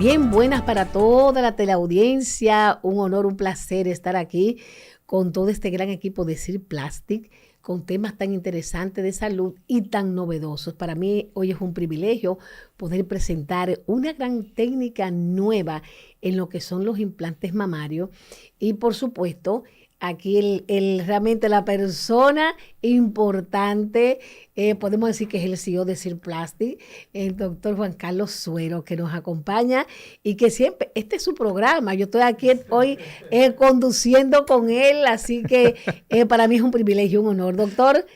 Bien, buenas para toda la teleaudiencia. Un honor, un placer estar aquí con todo este gran equipo de Cirplastic, con temas tan interesantes de salud y tan novedosos. Para mí hoy es un privilegio poder presentar una gran técnica nueva en lo que son los implantes mamarios y, por supuesto, aquí realmente la persona importante, podemos decir que es el CEO de Cirplastic, el doctor Juan Carlos Suero, que nos acompaña y que siempre, este es su programa, yo estoy aquí hoy conduciendo con él, así que para mí es un privilegio, un honor, doctor.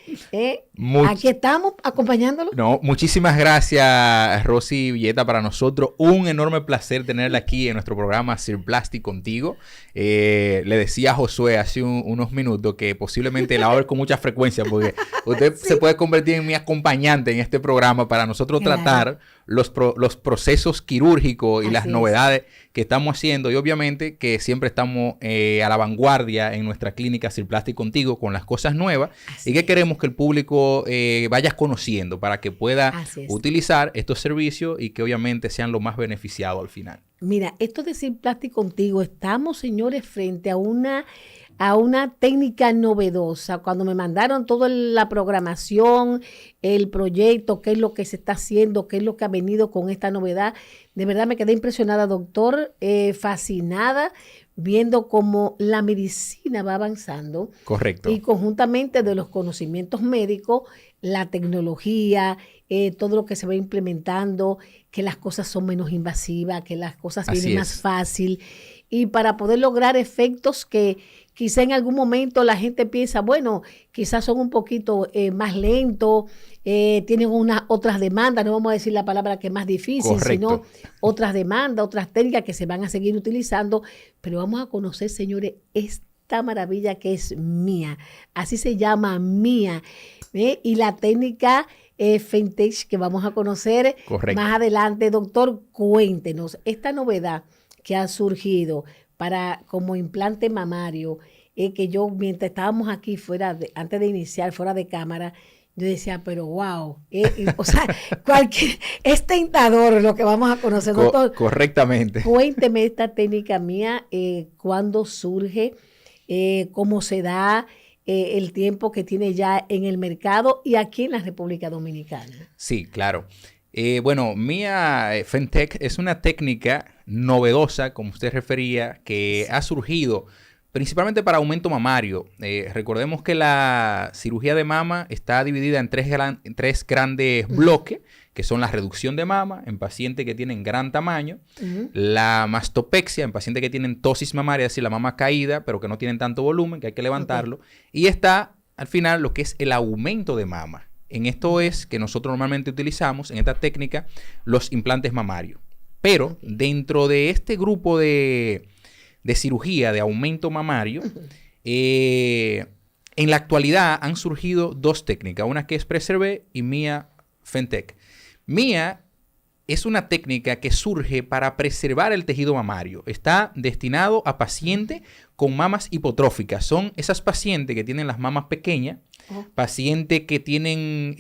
Aquí estamos acompañándolo. No, muchísimas gracias, Rosy Villeta, para nosotros. Un enorme placer tenerla aquí en nuestro programa Cirplastic contigo. Le decía a Josué hace unos minutos que posiblemente la va a ver con mucha frecuencia porque usted se puede convertir en mi acompañante en este programa para nosotros tratar los procesos quirúrgicos y las novedades que estamos haciendo, y obviamente que siempre estamos a la vanguardia en nuestra clínica Cirplastic contigo con las cosas nuevas y que queremos que el público vaya conociendo para que pueda utilizar estos servicios y que obviamente sean los más beneficiados al final. Mira, esto de Cirplastic contigo, estamos, señores, frente a una técnica novedosa. Cuando me mandaron toda la programación, el proyecto, qué es lo que se está haciendo, qué es lo que ha venido con esta novedad, de verdad me quedé impresionada, doctor, fascinada, viendo cómo la medicina va avanzando. Correcto. Y conjuntamente de los conocimientos médicos, la tecnología, todo lo que se va implementando, que las cosas son menos invasivas, que las cosas vienen más fácil. Y para poder lograr efectos que quizá en algún momento la gente piensa, bueno, quizás son un poquito más lentos, tienen otras demandas, no vamos a decir la palabra que es más difícil, sino otras demandas, otras técnicas que se van a seguir utilizando, pero vamos a conocer, señores, esta maravilla que es Mia, así se llama Mia, y la técnica FemTech que vamos a conocer más adelante. Doctor, cuéntenos, esta novedad que ha surgido como implante mamario, que yo mientras estábamos aquí antes de iniciar, fuera de cámara, yo decía, pero wow, o sea, es tentador lo que vamos a conocer, doctor. Correctamente. Cuénteme esta técnica Mia, cuándo surge, cómo se da, el tiempo que tiene ya en el mercado y aquí en la República Dominicana. Sí, claro. Bueno, Mia FemTech es una técnica novedosa, como usted refería, que ha surgido principalmente para aumento mamario. Recordemos que la cirugía de mama está dividida en tres grandes bloques, que son la reducción de mama en pacientes que tienen gran tamaño, la mastopexia en pacientes que tienen ptosis mamaria, es decir, la mama caída, pero que no tienen tanto volumen, que hay que levantarlo, y está al final lo que es el aumento de mama. En esto es que nosotros normalmente utilizamos, en esta técnica, los implantes mamarios. Pero dentro de este grupo de cirugía de aumento mamario, en la actualidad han surgido dos técnicas, una que es Preservé y Mia FemTech. Mia es una técnica que surge para preservar el tejido mamario. Está destinado a pacientes con mamas hipotróficas. Son esas pacientes que tienen las mamas pequeñas, pacientes que tienen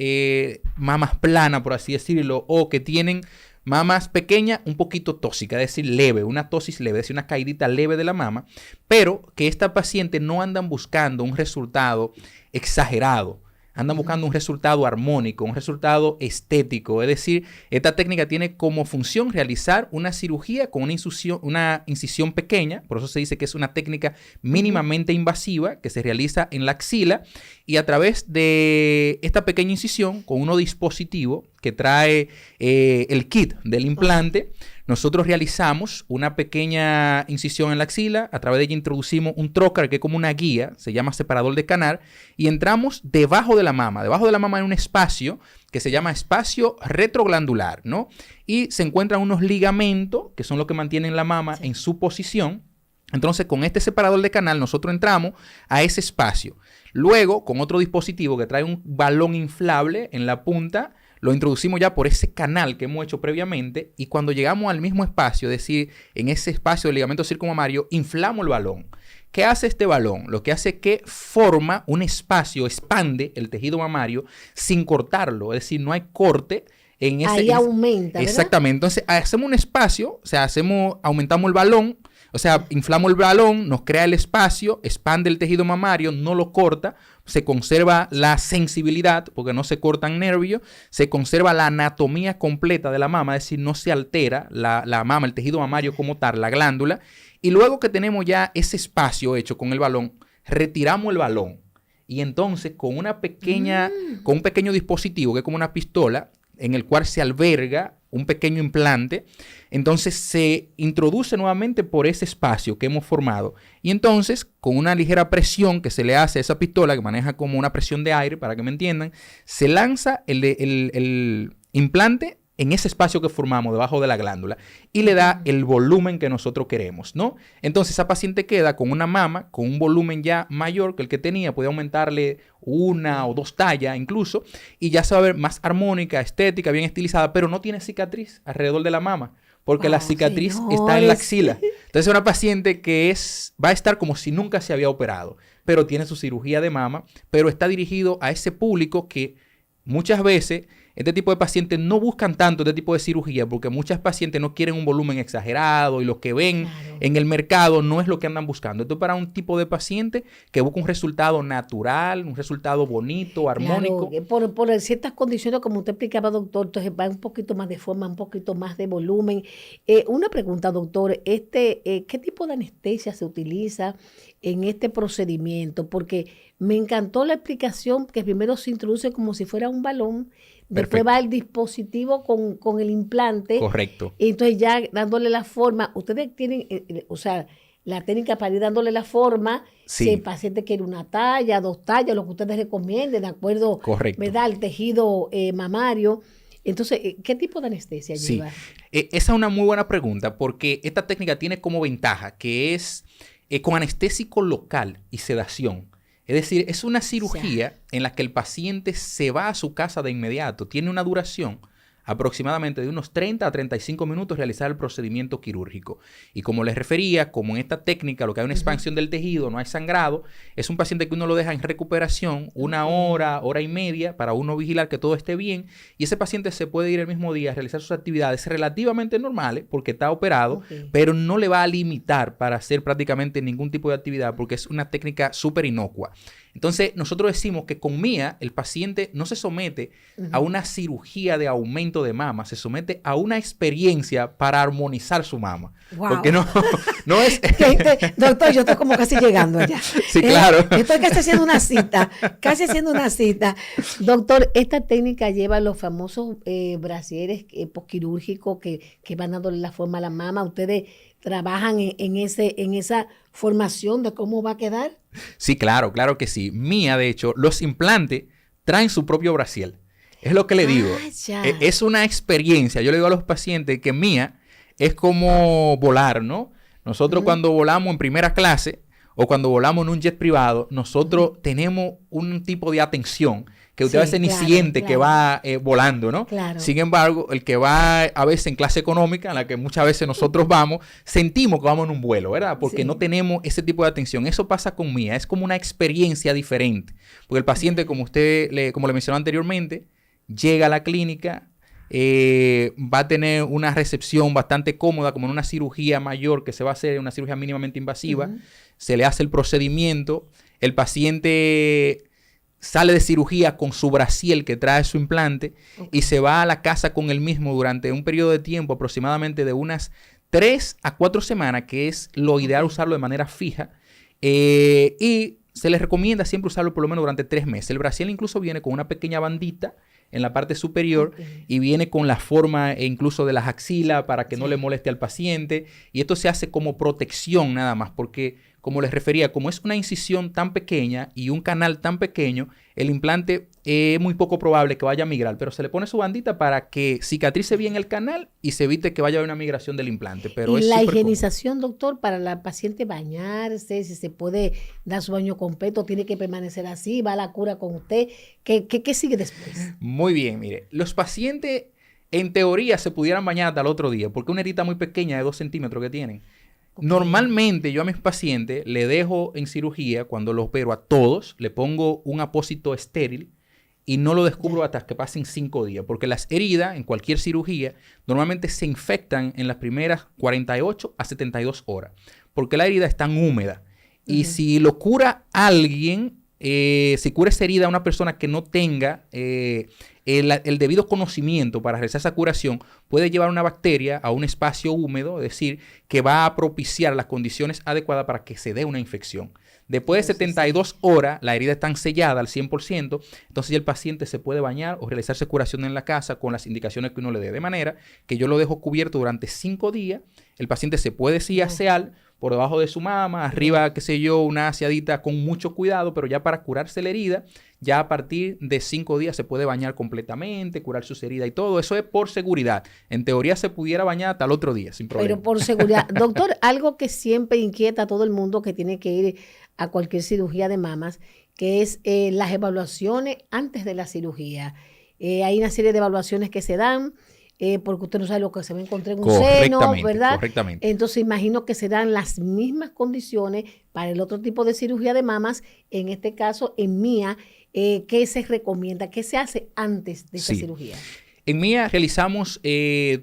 mamas planas, por así decirlo, o que tienen mamas pequeñas un poquito tóxicas, es decir, leve, una tosis leve, es decir, una caidita leve de la mama, pero que esta paciente no andan buscando un resultado exagerado. Andan buscando un resultado armónico, un resultado estético. Es decir, esta técnica tiene como función realizar una cirugía con una incisión pequeña. Por eso se dice que es una técnica mínimamente invasiva que se realiza en la axila. Y a través de esta pequeña incisión, con unos dispositivos que trae el kit del implante, nosotros realizamos una pequeña incisión en la axila, a través de ella introducimos un trocar que es como una guía, se llama separador de canal, y entramos debajo de la mama. Debajo de la mama hay un espacio que se llama espacio retroglandular, ¿no? Y se encuentran unos ligamentos que son los que mantienen la mama en su posición. Entonces, con este separador de canal nosotros entramos a ese espacio. Luego, con otro dispositivo que trae un balón inflable en la punta, lo introducimos ya por ese canal que hemos hecho previamente, y cuando llegamos al mismo espacio, es decir, en ese espacio del ligamento circunmamario, inflamos el balón. ¿Qué hace este balón? Lo que hace es que forma un espacio, expande el tejido mamario sin cortarlo, es decir, no hay corte Ahí aumenta, ¿verdad? Exactamente. Entonces, hacemos un espacio, o sea, aumentamos el balón, o sea, inflamos el balón, nos crea el espacio, expande el tejido mamario, no lo corta, se conserva la sensibilidad, porque no se cortan nervios, se conserva la anatomía completa de la mama, es decir, no se altera la mama, el tejido mamario como tal, la glándula. Y luego que tenemos ya ese espacio hecho con el balón, retiramos el balón. Y entonces, con un pequeño dispositivo, que es como una pistola, en el cual se alberga un pequeño implante, entonces se introduce nuevamente por ese espacio que hemos formado. Y entonces, con una ligera presión que se le hace a esa pistola, que maneja como una presión de aire, para que me entiendan, se lanza el implante en ese espacio que formamos debajo de la glándula y le da el volumen que nosotros queremos, ¿no? Entonces esa paciente queda con una mama con un volumen ya mayor que el que tenía, puede aumentarle 1 o 2 tallas incluso, y ya se va a ver más armónica, estética, bien estilizada, pero no tiene cicatriz alrededor de la mama, porque la cicatriz está en la axila. Entonces es una paciente que va a estar como si nunca se había operado, pero tiene su cirugía de mama, pero está dirigido a ese público que muchas veces este tipo de pacientes no buscan tanto este tipo de cirugía porque muchas pacientes no quieren un volumen exagerado y lo que ven en el mercado no es lo que andan buscando. Esto es para un tipo de paciente que busca un resultado natural, un resultado bonito, armónico. Claro, por ciertas condiciones, como usted explicaba, doctor, entonces va un poquito más de forma, un poquito más de volumen. Una pregunta, doctor, ¿qué tipo de anestesia se utiliza en este procedimiento? Porque me encantó la explicación que primero se introduce como si fuera un balón. Después va el dispositivo con el implante. Correcto. Y entonces ya dándole la forma. Ustedes tienen, la técnica para ir dándole la forma. Sí. Si el paciente quiere 1 talla, 2 tallas, lo que ustedes recomienden, de acuerdo, ¿verdad?, al tejido mamario. Entonces, ¿qué tipo de anestesia lleva? Esa es una muy buena pregunta porque esta técnica tiene como ventaja que es con anestésico local y sedación. Es decir, es una cirugía en la que el paciente se va a su casa de inmediato. Tiene una duración aproximadamente de unos 30 a 35 minutos realizar el procedimiento quirúrgico. Y como les refería, como en esta técnica lo que hay una expansión del tejido, no hay sangrado, es un paciente que uno lo deja en recuperación 1 hora, hora y media para uno vigilar que todo esté bien y ese paciente se puede ir el mismo día a realizar sus actividades relativamente normales porque está operado, pero no le va a limitar para hacer prácticamente ningún tipo de actividad porque es una técnica súper inocua. Entonces, nosotros decimos que con MIA el paciente no se somete a una cirugía de aumento de mama, se somete a una experiencia para armonizar su mama. Wow. Porque no es... Doctor, yo estoy como casi llegando allá. Sí, claro. Estoy casi haciendo una cita. Doctor, esta técnica lleva los famosos brasieres posquirúrgicos que van dándole la forma a la mama. ¿Ustedes trabajan en esa formación de cómo va a quedar? Sí, claro que sí. MIA, de hecho, los implantes traen su propio brasier. Es lo que le digo. Es una experiencia. Yo le digo a los pacientes que MIA es como volar, ¿no? Nosotros cuando volamos en primera clase o cuando volamos en un jet privado, nosotros tenemos un tipo de atención que usted a veces ni siente que va volando, ¿no? Claro. Sin embargo, el que va a veces en clase económica, en la que muchas veces nosotros vamos, sentimos que vamos en un vuelo, ¿verdad? Porque no tenemos ese tipo de atención. Eso pasa con MIA, es como una experiencia diferente. Porque el paciente, como le mencionó anteriormente, llega a la clínica, va a tener una recepción bastante cómoda, como en una cirugía mayor que se va a hacer, una cirugía mínimamente invasiva. Se le hace el procedimiento, el paciente sale de cirugía con su brasier que trae su implante y se va a la casa con él mismo durante un periodo de tiempo aproximadamente de unas 3 a 4 semanas, que es lo ideal usarlo de manera fija. Y se les recomienda siempre usarlo por lo menos durante 3 meses. El brasier incluso viene con una pequeña bandita en la parte superior y viene con la forma incluso de las axilas para que no le moleste al paciente. Y esto se hace como protección nada más porque, como les refería, como es una incisión tan pequeña y un canal tan pequeño, el implante es muy poco probable que vaya a migrar, pero se le pone su bandita para que cicatrice bien el canal y se evite que vaya a haber una migración del implante. Pero y es la súper higienización, doctor, para la paciente bañarse, si se puede dar su baño completo, tiene que permanecer así, va a la cura con usted. ¿Qué sigue después? Muy bien, mire, los pacientes en teoría se pudieran bañar hasta el otro día, porque una herida muy pequeña de 2 centímetros que tienen. Normalmente yo a mis pacientes le dejo en cirugía, cuando los opero a todos, le pongo un apósito estéril y no lo descubro hasta que pasen 5 días, porque las heridas en cualquier cirugía normalmente se infectan en las primeras 48 a 72 horas, porque la herida es tan húmeda. Y si lo cura alguien, si cura esa herida a una persona que no tenga el debido conocimiento para realizar esa curación, puede llevar una bacteria a un espacio húmedo, es decir, que va a propiciar las condiciones adecuadas para que se dé una infección. Después de 72 horas, la herida está sellada al 100%, entonces ya el paciente se puede bañar o realizarse curación en la casa con las indicaciones que uno le dé. De manera que yo lo dejo cubierto durante 5 días, el paciente se puede asear por debajo de su mama, arriba, qué sé yo, una aseadita con mucho cuidado, pero ya para curarse la herida, ya a partir de 5 días se puede bañar completamente, curar sus heridas y todo. Eso es por seguridad. En teoría se pudiera bañar hasta el otro día, sin problema. Pero por seguridad. Doctor, algo que siempre inquieta a todo el mundo que tiene que ir a cualquier cirugía de mamas, que es las evaluaciones antes de la cirugía. Hay una serie de evaluaciones que se dan, porque usted no sabe lo que se va a encontrar en un seno, ¿verdad? Correctamente. Entonces imagino que serán las mismas condiciones para el otro tipo de cirugía de mamas. En este caso, en MIA, ¿qué se recomienda? ¿Qué se hace antes de esta cirugía? En MIA realizamos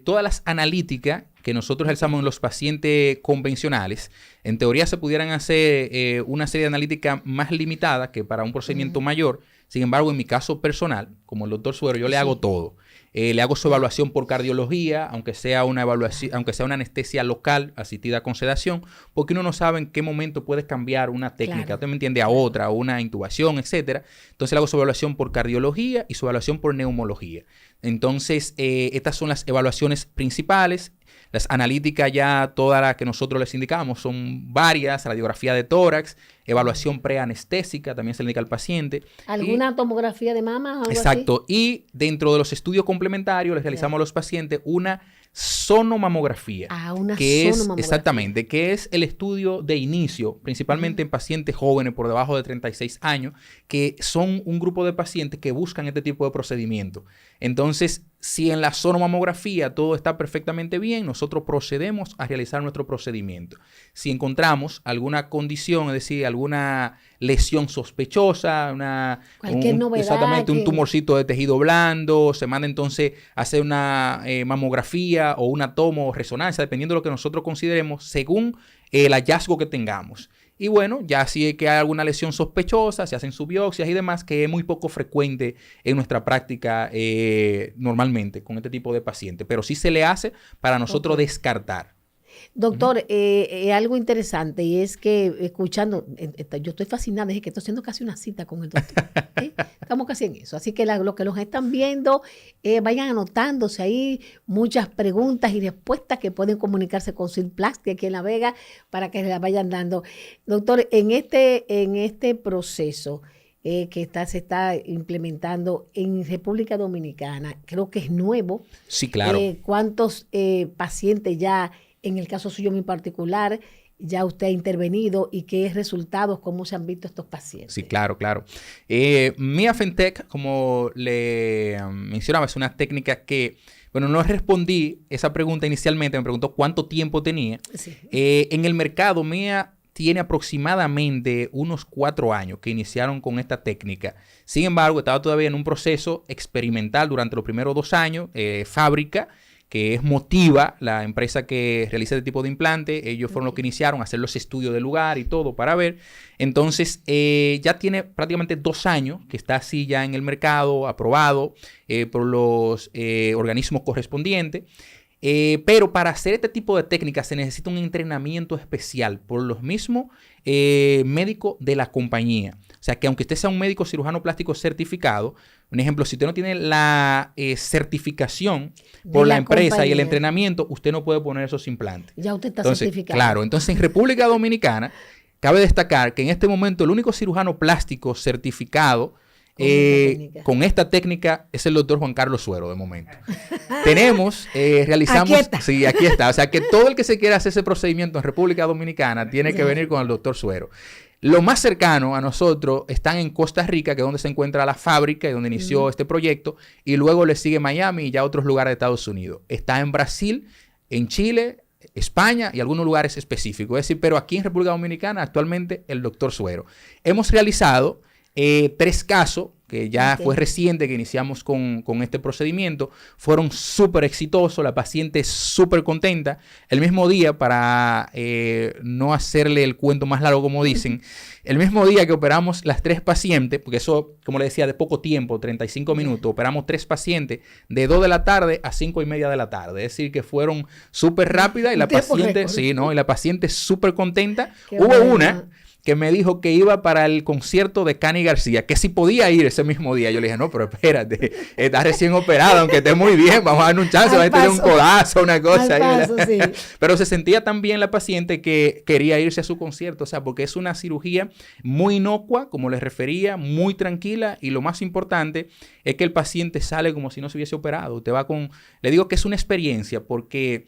todas las analíticas que nosotros realizamos en los pacientes convencionales. En teoría se pudieran hacer una serie de analíticas más limitadas que para un procedimiento mayor. Sin embargo, en mi caso personal, como el doctor Suero, yo le hago todo. Le hago su evaluación por cardiología, aunque sea una evaluación, aunque sea una anestesia local asistida con sedación, porque uno no sabe en qué momento puede cambiar una técnica, usted me entiende, a otra, o una intubación, etcétera. Entonces le hago su evaluación por cardiología y su evaluación por neumología. Entonces, estas son las evaluaciones principales. Las analíticas ya todas las que nosotros les indicamos son varias, radiografía de tórax, evaluación preanestésica, también se le indica al paciente. ¿Alguna tomografía de mama o algo exacto, así? Y dentro de los estudios complementarios les realizamos a los pacientes una sonomamografía. Una sonomamografía. Exactamente, que es el estudio de inicio, principalmente en pacientes jóvenes por debajo de 36 años, que son un grupo de pacientes que buscan este tipo de procedimiento. Entonces, si en la sonomamografía todo está perfectamente bien, nosotros procedemos a realizar nuestro procedimiento. Si encontramos alguna condición, es decir, alguna lesión sospechosa, cualquier novedad, exactamente, un tumorcito de tejido blando, se manda entonces a hacer una mamografía o una tomo o resonancia, dependiendo de lo que nosotros consideremos, según el hallazgo que tengamos. Y bueno, ya si es que hay alguna lesión sospechosa, se hacen sus biopsias y demás, que es muy poco frecuente en nuestra práctica normalmente con este tipo de pacientes. Pero sí se le hace para nosotros descartar. Doctor, algo interesante y es que escuchando, yo estoy fascinada, es que estoy haciendo casi una cita con el doctor. Estamos casi en eso. Así que los que los están viendo, vayan anotándose ahí muchas preguntas y respuestas que pueden comunicarse con Silplastia aquí en La Vega para que se las vayan dando. Doctor, en este proceso que se está implementando en República Dominicana, creo que es nuevo. Sí, claro. ¿Cuántos pacientes ya, en el caso suyo muy particular, ya usted ha intervenido y qué resultados, cómo se han visto estos pacientes? Sí, claro, claro. MIA FemTech, como le mencionaba, es una técnica que, bueno, no respondí esa pregunta inicialmente, me preguntó cuánto tiempo tenía. Sí. En el mercado, MIA tiene aproximadamente unos 4 años que iniciaron con esta técnica. Sin embargo, estaba todavía en un proceso experimental durante los primeros 2 años, fábrica, que es Motiva, la empresa que realiza este tipo de implante. Ellos fueron los que iniciaron a hacer los estudios del lugar y todo para ver. Entonces, ya tiene prácticamente 2 años que está así ya en el mercado, aprobado por los organismos correspondientes. Pero para hacer este tipo de técnicas se necesita un entrenamiento especial por los mismos médicos de la compañía. O sea, que aunque usted sea un médico cirujano plástico certificado, un ejemplo, si usted no tiene la certificación por la empresa compañía y el entrenamiento, usted no puede poner esos implantes. Ya usted está certificado. Claro, entonces en República Dominicana cabe destacar que en este momento el único cirujano plástico certificado con esta técnica es el doctor Juan Carlos Suero de momento. Tenemos, realizamos... Aquí está. Sí, aquí está. O sea, que todo el que se quiera hacer ese procedimiento en República Dominicana tiene que venir con el doctor Suero. Lo más cercano a nosotros están en Costa Rica, que es donde se encuentra la fábrica y donde inició este proyecto, y luego le sigue Miami y ya otros lugares de Estados Unidos. Está en Brasil, en Chile, España y algunos lugares específicos. Es decir, pero aquí en República Dominicana actualmente el doctor Suero. Hemos realizado 3 casos que ya fue reciente que iniciamos con este procedimiento, fueron súper exitosos, la paciente súper contenta. El mismo día, para no hacerle el cuento más largo como dicen, el mismo día que operamos las 3 pacientes, porque eso, como le decía, de poco tiempo, 35 minutos, operamos 3 pacientes de 2 de la tarde a 5 y media de la tarde. Es decir, que fueron súper rápidas y la paciente, sí, ¿no? Y la paciente súper contenta. Hubo una que me dijo que iba para el concierto de Cani García, que si podía ir ese mismo día. Yo le dije, no, pero espérate, estás recién operado, aunque esté muy bien, vamos a darle un chance, va a tener un codazo, una cosa. Paso, sí. Pero se sentía tan bien la paciente que quería irse a su concierto, o sea, porque es una cirugía muy inocua, como les refería, muy tranquila, y lo más importante es que el paciente sale como si no se hubiese operado. Usted va con, le digo que es una experiencia, porque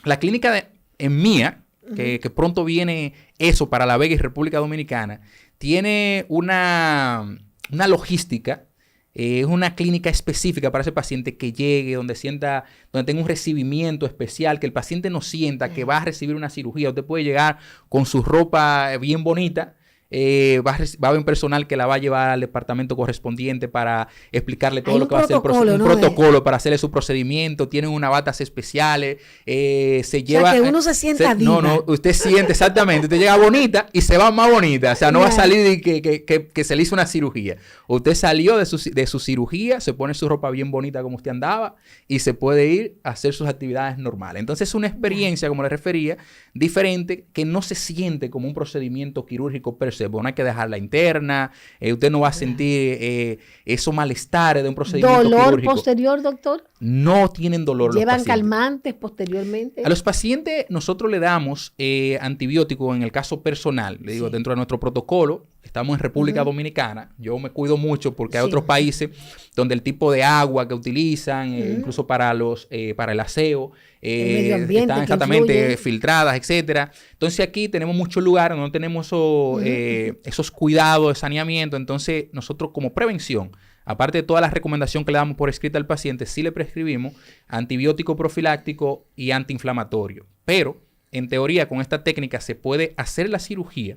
la clínica en mía, que pronto viene eso para La Vega y República Dominicana, tiene una logística, es una clínica específica para ese paciente que llegue, donde tenga un recibimiento especial, que el paciente no sienta que va a recibir una cirugía. Usted puede llegar con su ropa bien bonita, va a haber un personal que la va a llevar al departamento correspondiente para explicarle todo lo que va a hacer un protocolo para hacerle su procedimiento. Tienen unas batas especiales, se lleva... O sea, que uno se sienta diva. No, usted siente exactamente, usted llega bonita y se va más bonita, o sea, no va a salir y que se le hizo una cirugía. Usted salió de su cirugía, se pone su ropa bien bonita como usted andaba y se puede ir a hacer sus actividades normales. Entonces es una experiencia, como le refería, diferente, que no se siente como un procedimiento quirúrgico per se. No hay que dejarla interna, usted no va a sentir esos malestares de un procedimiento quirúrgico. ¿Dolor posterior, doctor? No tienen dolor los pacientes. ¿Llevan calmantes posteriormente? A los pacientes nosotros le damos antibióticos en el caso personal, le digo, dentro de nuestro protocolo. Estamos en República Dominicana. Yo me cuido mucho porque hay otros países donde el tipo de agua que utilizan, incluso para el aseo, el medio ambiente están exactamente filtradas, etcétera. Entonces aquí tenemos muchos lugares donde no tenemos esos cuidados de saneamiento. Entonces nosotros como prevención, aparte de todas las recomendaciones que le damos por escrito al paciente, sí le prescribimos antibiótico profiláctico y antiinflamatorio. Pero en teoría con esta técnica se puede hacer la cirugía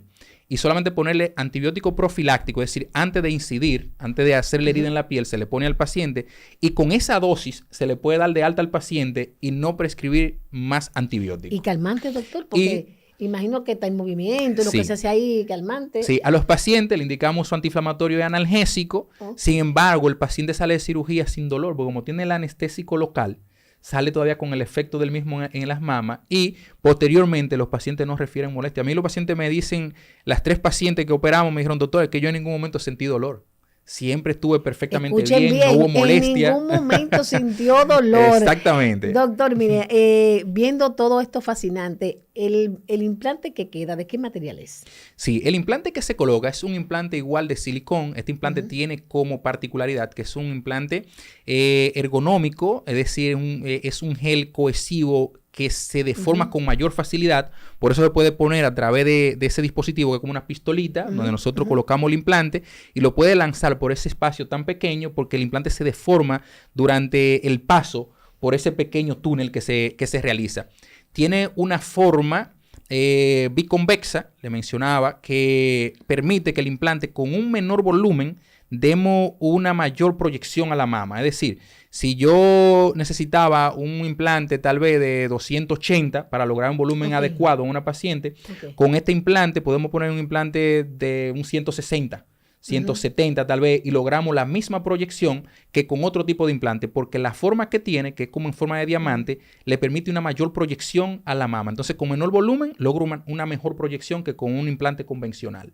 y solamente ponerle antibiótico profiláctico, es decir, antes de incidir, antes de hacer la herida en la piel, se le pone al paciente y con esa dosis se le puede dar de alta al paciente y no prescribir más antibióticos. ¿Y calmante, doctor? Porque imagino que está en movimiento, lo que se hace ahí, calmante. Sí, a los pacientes le indicamos su antiinflamatorio y analgésico. Sin embargo, el paciente sale de cirugía sin dolor, porque como tiene el anestésico local, sale todavía con el efecto del mismo en las mamas y posteriormente los pacientes nos refieren molestia. A mí los pacientes me dicen, las 3 pacientes que operamos me dijeron, doctor, es que yo en ningún momento sentí dolor. Siempre estuve perfectamente bien, no hubo molestia. En ningún momento sintió dolor. Exactamente. Doctor, mire, viendo todo esto fascinante, el implante que queda, ¿de qué material es? Sí, el implante que se coloca es un implante igual de silicón. Este implante tiene como particularidad que es un implante ergonómico, es decir, es un gel cohesivo que se deforma con mayor facilidad. Por eso se puede poner a través de ese dispositivo que es como una pistolita, donde nosotros colocamos el implante y lo puede lanzar por ese espacio tan pequeño porque el implante se deforma durante el paso por ese pequeño túnel que se realiza. Tiene una forma biconvexa, le mencionaba, que permite que el implante con un menor volumen demos una mayor proyección a la mama. Es decir, si yo necesitaba un implante tal vez de 280 para lograr un volumen adecuado en una paciente, con este implante podemos poner un implante de un 160, 170 tal vez, y logramos la misma proyección que con otro tipo de implante, porque la forma que tiene, que es como en forma de diamante, le permite una mayor proyección a la mama. Entonces, con menor volumen, logro una mejor proyección que con un implante convencional.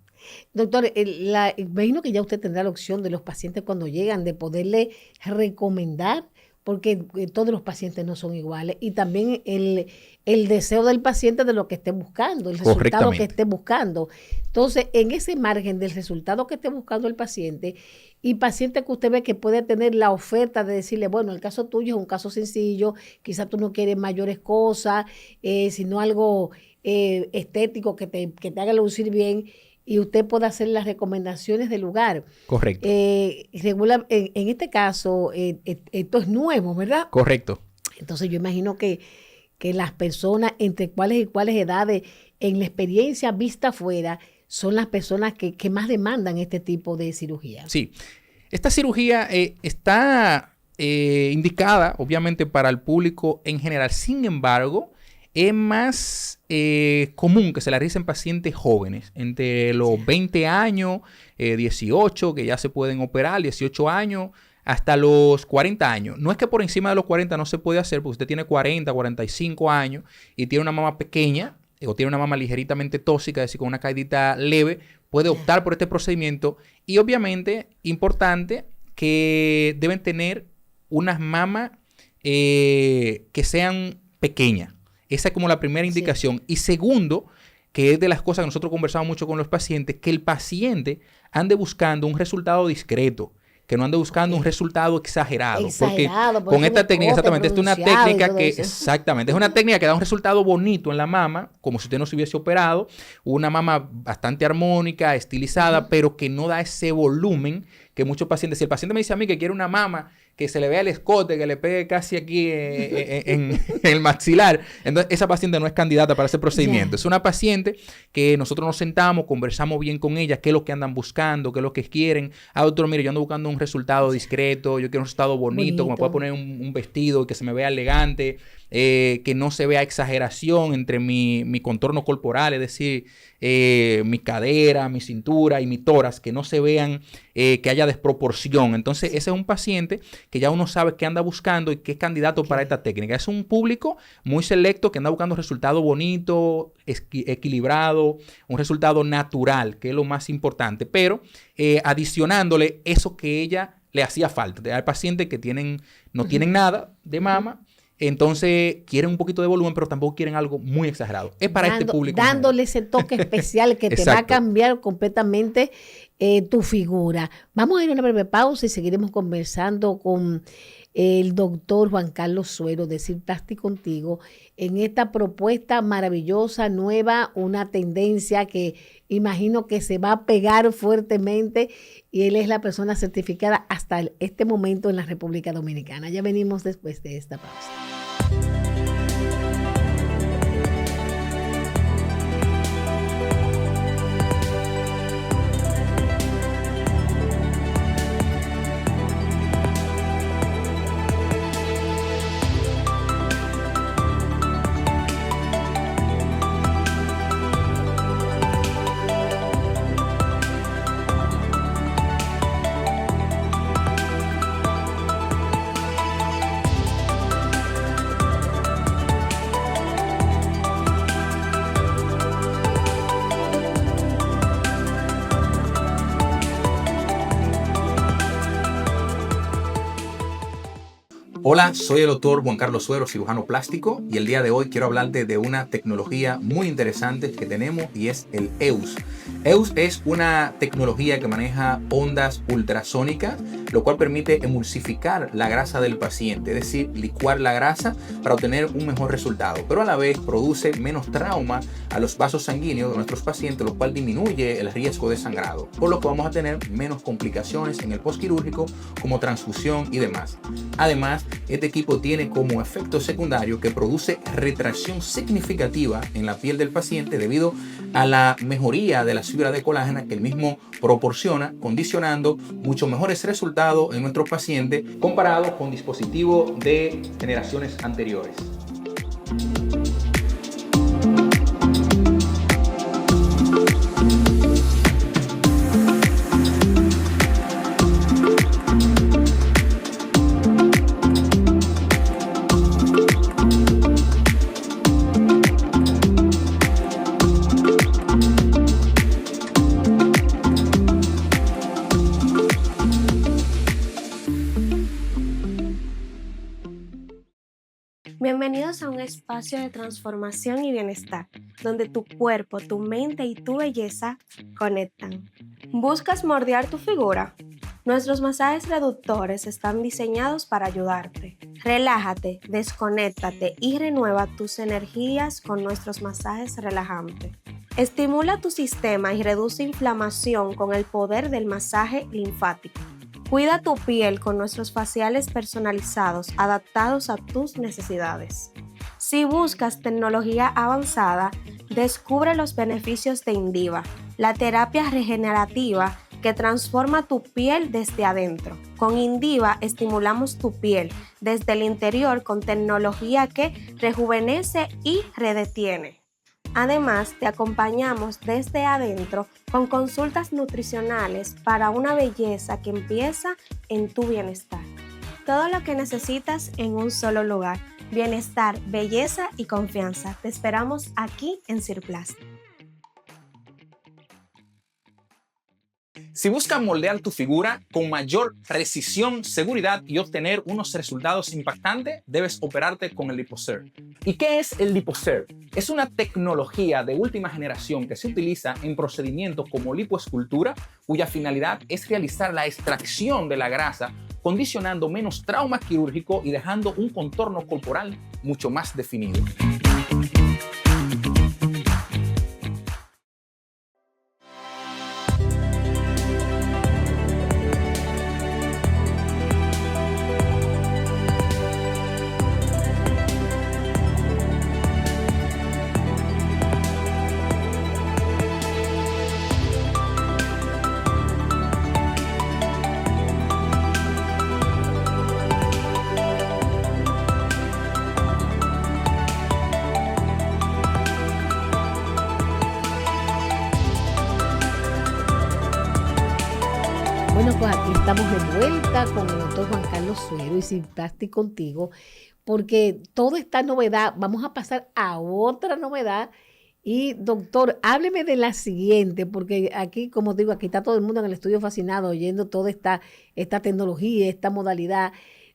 Doctor, imagino que ya usted tendrá la opción de los pacientes cuando llegan de poderle recomendar, porque todos los pacientes no son iguales, y también el deseo del paciente de lo que esté buscando, el resultado que esté buscando. Entonces, en ese margen del resultado que esté buscando el paciente, y paciente que usted ve que puede tener la oferta de decirle, bueno, el caso tuyo es un caso sencillo, quizás tú no quieres mayores cosas, sino algo estético que te haga lucir bien, y usted puede hacer las recomendaciones del lugar. Correcto. En este caso, esto es nuevo, ¿verdad? Correcto. Entonces yo imagino que las personas entre cuáles y cuáles edades, en la experiencia vista afuera, son las personas que más demandan este tipo de cirugía. Sí. Esta cirugía está indicada, obviamente, para el público en general. Sin embargo, es más común que se la realicen pacientes jóvenes, entre los 20 años, 18, que ya se pueden operar, 18 años, hasta los 40 años. No es que por encima de los 40 no se puede hacer, porque usted tiene 40, 45 años y tiene una mama pequeña o tiene una mama ligeritamente tóxica, es decir, con una caidita leve, puede optar por este procedimiento. Y obviamente, importante, que deben tener unas mamas que sean pequeñas. Esa es como la primera indicación. Y segundo, que es de las cosas que nosotros conversamos mucho con los pacientes, que el paciente ande buscando un resultado discreto, que no ande buscando un resultado exagerado. Porque con esta técnica, exactamente, es una técnica que, exactamente, es una técnica que da un resultado bonito en la mama, como si usted no se hubiese operado, una mama bastante armónica, estilizada, pero que no da ese volumen que muchos pacientes, si el paciente me dice a mí que quiere una mama que se le vea el escote, que le pegue casi aquí en el maxilar, entonces esa paciente no es candidata para ese procedimiento. Es una paciente que nosotros nos sentamos, conversamos bien con ella, qué es lo que andan buscando, qué es lo que quieren. Doctor, mire, yo ando buscando un resultado discreto, yo quiero un resultado bonito. Que me pueda poner un vestido y que se me vea elegante, que no se vea exageración entre mi contorno corporal, es decir, mi cadera, mi cintura y mi tórax, que no se vean, que haya desproporción. Entonces, ese es un paciente que ya uno sabe qué anda buscando y qué es candidato para esta técnica. Es un público muy selecto que anda buscando resultado bonito, equilibrado, un resultado natural, que es lo más importante, pero adicionándole eso que ella le hacía falta. Hay pacientes que no tienen nada de mama, entonces quieren un poquito de volumen, pero tampoco quieren algo muy exagerado. Es para este público. Dándole ese toque especial que te va a cambiar completamente tu figura. Vamos a ir a una breve pausa y seguiremos conversando con el doctor Juan Carlos Suero de Cirplastic Contigo en esta propuesta maravillosa, nueva, una tendencia que imagino que se va a pegar fuertemente, y él es la persona certificada hasta este momento en la República Dominicana. Ya venimos después de esta pausa. Hola, soy el doctor Juan Carlos Suero, cirujano plástico, y el día de hoy quiero hablarte de una tecnología muy interesante que tenemos y es el EUS. EUS es una tecnología que maneja ondas ultrasónicas, lo cual permite emulsificar la grasa del paciente, es decir, licuar la grasa para obtener un mejor resultado, pero a la vez produce menos trauma a los vasos sanguíneos de nuestros pacientes, lo cual disminuye el riesgo de sangrado, por lo que vamos a tener menos complicaciones en el postquirúrgico como transfusión y demás. Además, este equipo tiene como efecto secundario que produce retracción significativa en la piel del paciente debido a la mejoría de las fibras de colágeno que el mismo proporciona, condicionando muchos mejores resultados en nuestros pacientes comparados con dispositivos de generaciones anteriores. Bienvenidos a un espacio de transformación y bienestar, donde tu cuerpo, tu mente y tu belleza conectan. ¿Buscas moldear tu figura? Nuestros masajes reductores están diseñados para ayudarte. Relájate, desconéctate y renueva tus energías con nuestros masajes relajantes. Estimula tu sistema y reduce inflamación con el poder del masaje linfático. Cuida tu piel con nuestros faciales personalizados, adaptados a tus necesidades. Si buscas tecnología avanzada, descubre los beneficios de Indiva, la terapia regenerativa que transforma tu piel desde adentro. Con Indiva estimulamos tu piel desde el interior con tecnología que rejuvenece y redetiene. Además, te acompañamos desde adentro con consultas nutricionales para una belleza que empieza en tu bienestar. Todo lo que necesitas en un solo lugar. Bienestar, belleza y confianza. Te esperamos aquí en Cirplast. Si buscas moldear tu figura con mayor precisión, seguridad y obtener unos resultados impactantes, debes operarte con el LipoSurge. ¿Y qué es el LipoSurge? Es una tecnología de última generación que se utiliza en procedimientos como lipoescultura, cuya finalidad es realizar la extracción de la grasa, condicionando menos trauma quirúrgico y dejando un contorno corporal mucho más definido. Bueno, pues aquí estamos de vuelta con el doctor Juan Carlos Suero y Cirplast contigo, porque toda esta novedad, vamos a pasar a otra novedad. Y doctor, hábleme de la siguiente, porque aquí, como digo, aquí está todo el mundo en el estudio fascinado oyendo toda esta tecnología, esta modalidad.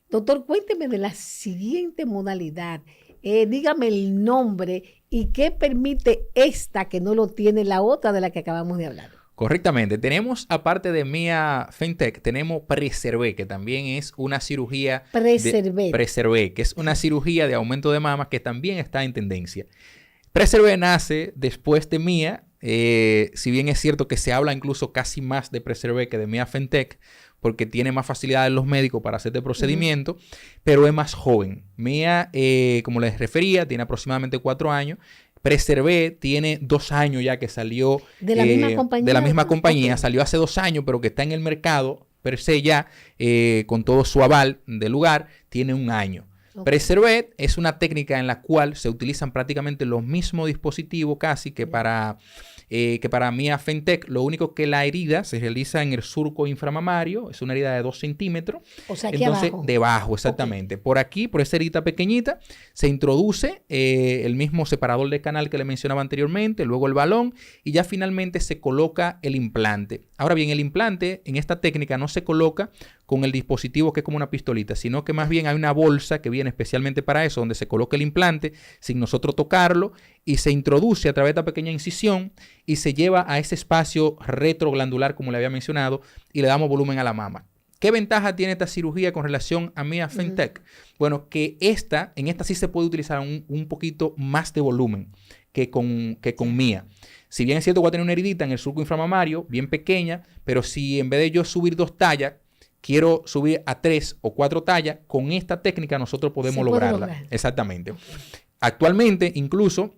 Doctor, cuénteme de la siguiente modalidad. Dígame el nombre y qué permite esta que no lo tiene la otra de la que acabamos de hablar. Correctamente. Tenemos, aparte de Mia Femtech, tenemos Preservé, que también es una cirugía... Preservé, que es una cirugía de aumento de mamas que también está en tendencia. Preservé nace después de Mia, si bien es cierto que se habla incluso casi más de Preservé que de Mia Femtech, porque tiene más facilidades los médicos para hacer este procedimiento, pero es más joven. Mia, como les refería, tiene aproximadamente 4 años. Preservé tiene 2 años ya que salió de la misma compañía. De la misma compañía, okay. Salió hace 2 años, pero que está en el mercado per se ya, con todo su aval del lugar, tiene 1 año. Okay. Preservé es una técnica en la cual se utilizan prácticamente los mismos dispositivos casi que para Mia Femtech. Lo único que la herida se realiza en el surco inframamario, es una herida de 2 centímetros. O sea, aquí entonces, abajo. Debajo, exactamente. Okay. Por aquí, por esa herida pequeñita, se introduce el mismo separador de canal que le mencionaba anteriormente, luego el balón y ya finalmente se coloca el implante. Ahora bien, el implante en esta técnica no se coloca con el dispositivo que es como una pistolita, sino que más bien hay una bolsa que viene especialmente para eso, donde se coloca el implante sin nosotros tocarlo y se introduce a través de esta pequeña incisión y se lleva a ese espacio retroglandular, como le había mencionado, y le damos volumen a la mama. ¿Qué ventaja tiene esta cirugía con relación a Mia Femtech? Bueno, que en esta sí se puede utilizar un poquito más de volumen que con Mia. Si bien es cierto, voy a tener una heridita en el surco inframamario, bien pequeña, pero si en vez de yo subir 2 tallas, quiero subir a 3 o 4 tallas, con esta técnica nosotros podemos lograrla. Exactamente. Okay. Actualmente, incluso,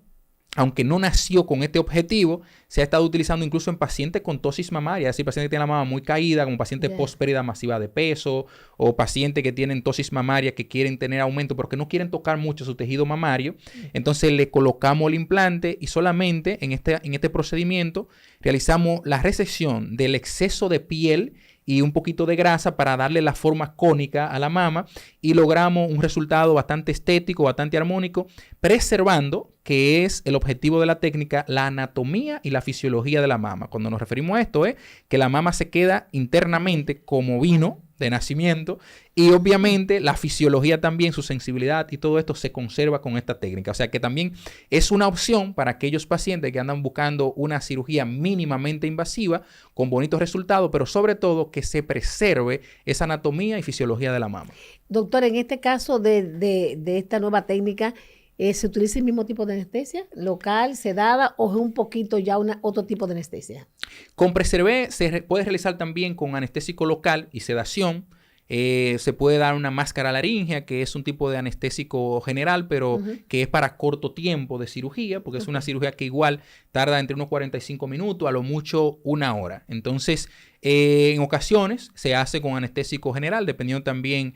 aunque no nació con este objetivo, se ha estado utilizando incluso en pacientes con tosis mamaria, es decir, pacientes que tienen la mama muy caída, como pacientes post pérdida masiva de peso, o pacientes que tienen tosis mamaria que quieren tener aumento, pero que no quieren tocar mucho su tejido mamario. Entonces le colocamos el implante y solamente en este procedimiento realizamos la resección del exceso de piel y un poquito de grasa para darle la forma cónica a la mama y logramos un resultado bastante estético, bastante armónico, preservando, que es el objetivo de la técnica, la anatomía y la fisiología de la mama. Cuando nos referimos a esto es que la mama se queda internamente como vino de nacimiento y obviamente la fisiología también, su sensibilidad y todo esto se conserva con esta técnica. O sea que también es una opción para aquellos pacientes que andan buscando una cirugía mínimamente invasiva con bonitos resultados, pero sobre todo que se preserve esa anatomía y fisiología de la mama. Doctor, en este caso de esta nueva técnica, ¿se utiliza el mismo tipo de anestesia? ¿Local, sedada o es un poquito ya otro tipo de anestesia? Con Preservé se puede realizar también con anestésico local y sedación. Se puede dar una máscara laríngea, que es un tipo de anestésico general, pero que es para corto tiempo de cirugía, porque es una cirugía que igual tarda entre unos 45 minutos, a lo mucho 1 hora. Entonces, en ocasiones se hace con anestésico general, dependiendo también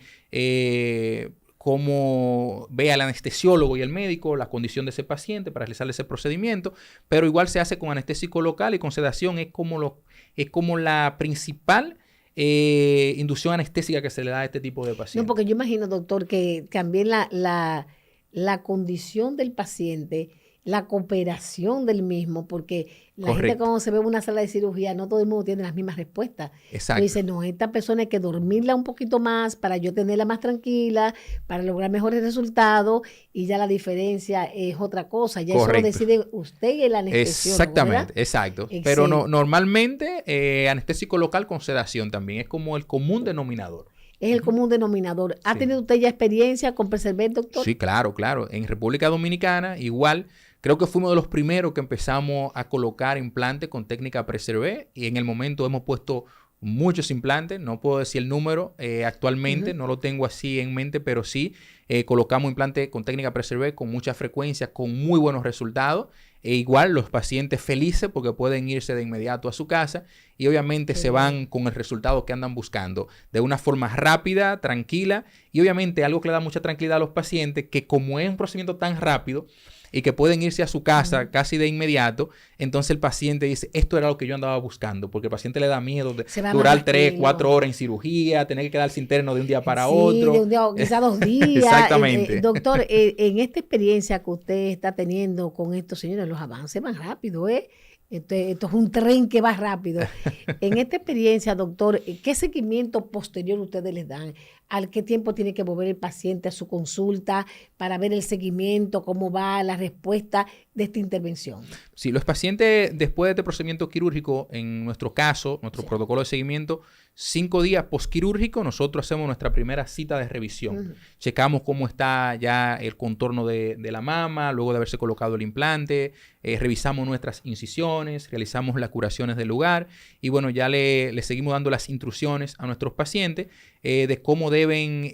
cómo vea el anestesiólogo y el médico la condición de ese paciente para realizar ese procedimiento, pero igual se hace con anestésico local y con sedación es como la principal inducción anestésica que se le da a este tipo de pacientes. No, porque yo imagino, doctor, que también la condición del paciente, la cooperación del mismo, porque la gente cuando se ve en una sala de cirugía, no todo el mundo tiene las mismas respuestas. Exacto. Dice, no, esta persona hay que dormirla un poquito más para yo tenerla más tranquila, para lograr mejores resultados, y ya la diferencia es otra cosa. Ya eso lo decide usted y el anestesiólogo. Exactamente, ¿verdad? exacto. Excelente. Pero normalmente anestésico local con sedación también, es como el común denominador. Es el común denominador. ¿Ha tenido usted ya experiencia con Preservé, doctor? Sí, claro. En República Dominicana, igual, creo que fuimos de los primeros que empezamos a colocar implantes con técnica Preservé, y en el momento hemos puesto muchos implantes. No puedo decir el número actualmente, no lo tengo así en mente, pero sí colocamos implantes con técnica Preservé con mucha frecuencia, con muy buenos resultados. E igual los pacientes felices porque pueden irse de inmediato a su casa y obviamente se van con el resultado que andan buscando de una forma rápida, tranquila, y obviamente algo que le da mucha tranquilidad a los pacientes, que como es un procedimiento tan rápido y que pueden irse a su casa casi de inmediato, entonces el paciente dice, esto era lo que yo andaba buscando, porque el paciente le da miedo de durar 3, 4 horas en cirugía, tener que quedarse interno de un día para otro. De un día, quizás 2 días. Exactamente. Doctor, en esta experiencia que usted está teniendo con estos señores, los avances van rápido, ¿eh? Esto es un tren que va rápido. En esta experiencia, doctor, ¿qué seguimiento posterior ustedes les dan? ¿Al qué tiempo tiene que volver el paciente a su consulta para ver el seguimiento, cómo va la respuesta de esta intervención? Sí, los pacientes después de este procedimiento quirúrgico, en nuestro caso, nuestro protocolo de seguimiento, 5 días postquirúrgico, nosotros hacemos nuestra primera cita de revisión. Checamos cómo está ya el contorno de la mama, luego de haberse colocado el implante, revisamos nuestras incisiones, realizamos las curaciones del lugar y bueno, ya le seguimos dando las instrucciones a nuestros pacientes de cómo deben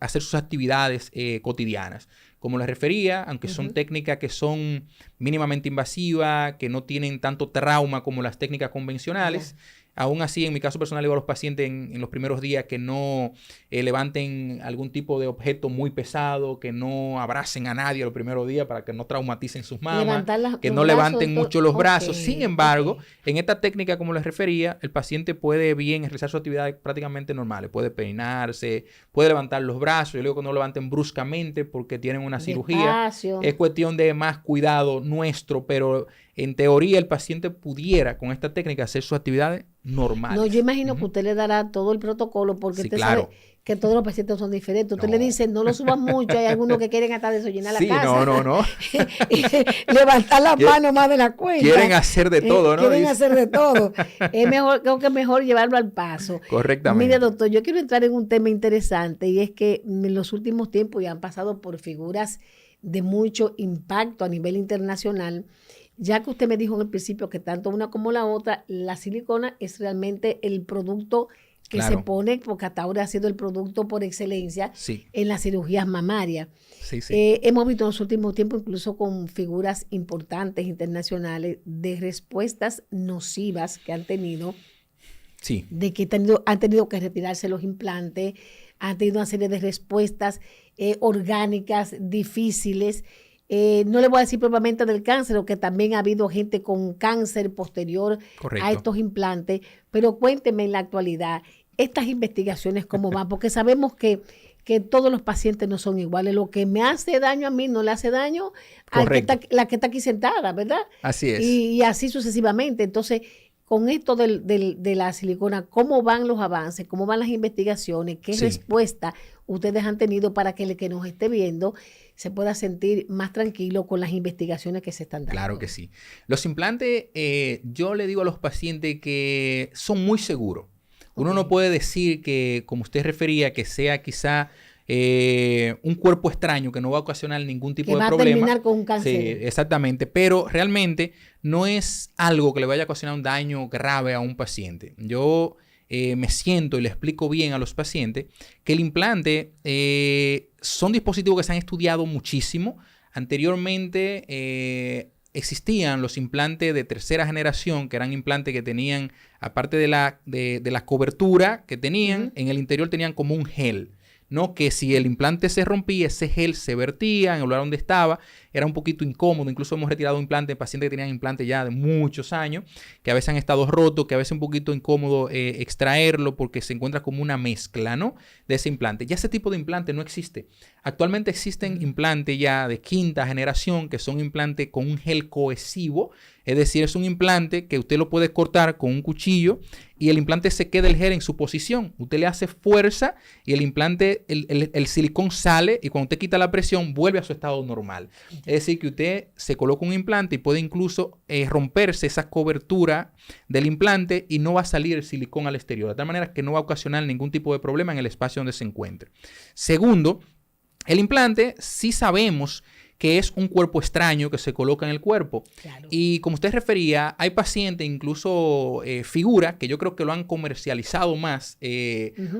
hacer sus actividades cotidianas. Como les refería, aunque son técnicas que son mínimamente invasivas, que no tienen tanto trauma como las técnicas convencionales, aún así, en mi caso personal, digo a los pacientes en los primeros días que no levanten algún tipo de objeto muy pesado, que no abracen a nadie los primeros días para que no traumaticen sus mamas, que no levanten mucho los brazos. Sin embargo, en esta técnica, como les refería, el paciente puede bien realizar sus actividades prácticamente normales. Puede peinarse, puede levantar los brazos. Yo digo que no lo levanten bruscamente porque tienen una cirugía. Es cuestión de más cuidado nuestro, pero en teoría el paciente pudiera con esta técnica hacer sus actividades normales. No, yo imagino que usted le dará todo el protocolo porque usted sabe que todos los pacientes son diferentes. Usted le dice, no lo suban mucho, hay algunos que quieren hasta desollenar la casa. No. Levantar las manos más de la cuenta. Quieren hacer de todo, ¿no? Quieren hacer de todo. Creo que es mejor llevarlo al paso. Correctamente. Mire, doctor, yo quiero entrar en un tema interesante y es que en los últimos tiempos ya han pasado por figuras de mucho impacto a nivel internacional. Ya que usted me dijo en el principio que tanto una como la otra, la silicona es realmente el producto que se pone, porque hasta ahora ha sido el producto por excelencia en las cirugías mamarias. Hemos visto en los últimos tiempos, incluso con figuras importantes internacionales, de respuestas nocivas que han tenido, de que han tenido que retirarse los implantes, han tenido una serie de respuestas orgánicas difíciles. No le voy a decir propiamente del cáncer, o que también ha habido gente con cáncer posterior a estos implantes, pero cuénteme en la actualidad, estas investigaciones cómo van, porque sabemos que todos los pacientes no son iguales. Lo que me hace daño a mí no le hace daño a la que está aquí sentada, ¿verdad? Así es. Y así sucesivamente. Entonces, con esto de la silicona, ¿cómo van los avances? ¿Cómo van las investigaciones? ¿Qué respuesta ustedes han tenido para que el que nos esté viendo se pueda sentir más tranquilo con las investigaciones que se están dando? Claro que sí. Los implantes, yo le digo a los pacientes que son muy seguros. Uno no puede decir que, como usted refería, que sea quizá un cuerpo extraño que no va a ocasionar ningún tipo de problema. Que va a terminar con un cáncer. Sí, exactamente. Pero realmente no es algo que le vaya a ocasionar un daño grave a un paciente. Yo me siento y le explico bien a los pacientes que el implante son dispositivos que se han estudiado muchísimo. Anteriormente existían los implantes de tercera generación, que eran implantes que tenían, aparte de la cobertura que tenían, en el interior tenían como un gel, ¿no? Que si el implante se rompía, ese gel se vertía en el lugar donde estaba, era un poquito incómodo. Incluso hemos retirado implantes de pacientes que tenían implantes ya de muchos años, que a veces han estado rotos, que a veces es un poquito incómodo extraerlo porque se encuentra como una mezcla, ¿no? De ese implante. Ya ese tipo de implante no existe. Actualmente existen implantes ya de quinta generación, que son implantes con un gel cohesivo, es decir, es un implante que usted lo puede cortar con un cuchillo y el implante se queda el gel en su posición. Usted le hace fuerza y el implante, el silicón sale y cuando usted quita la presión vuelve a su estado normal. Es decir, que usted se coloca un implante y puede incluso romperse esa cobertura del implante y no va a salir el silicón al exterior. De tal manera que no va a ocasionar ningún tipo de problema en el espacio donde se encuentre. Segundo, el implante sí sabemos que es un cuerpo extraño que se coloca en el cuerpo. Claro. Y como usted refería, hay pacientes, incluso figuras, que yo creo que lo han comercializado más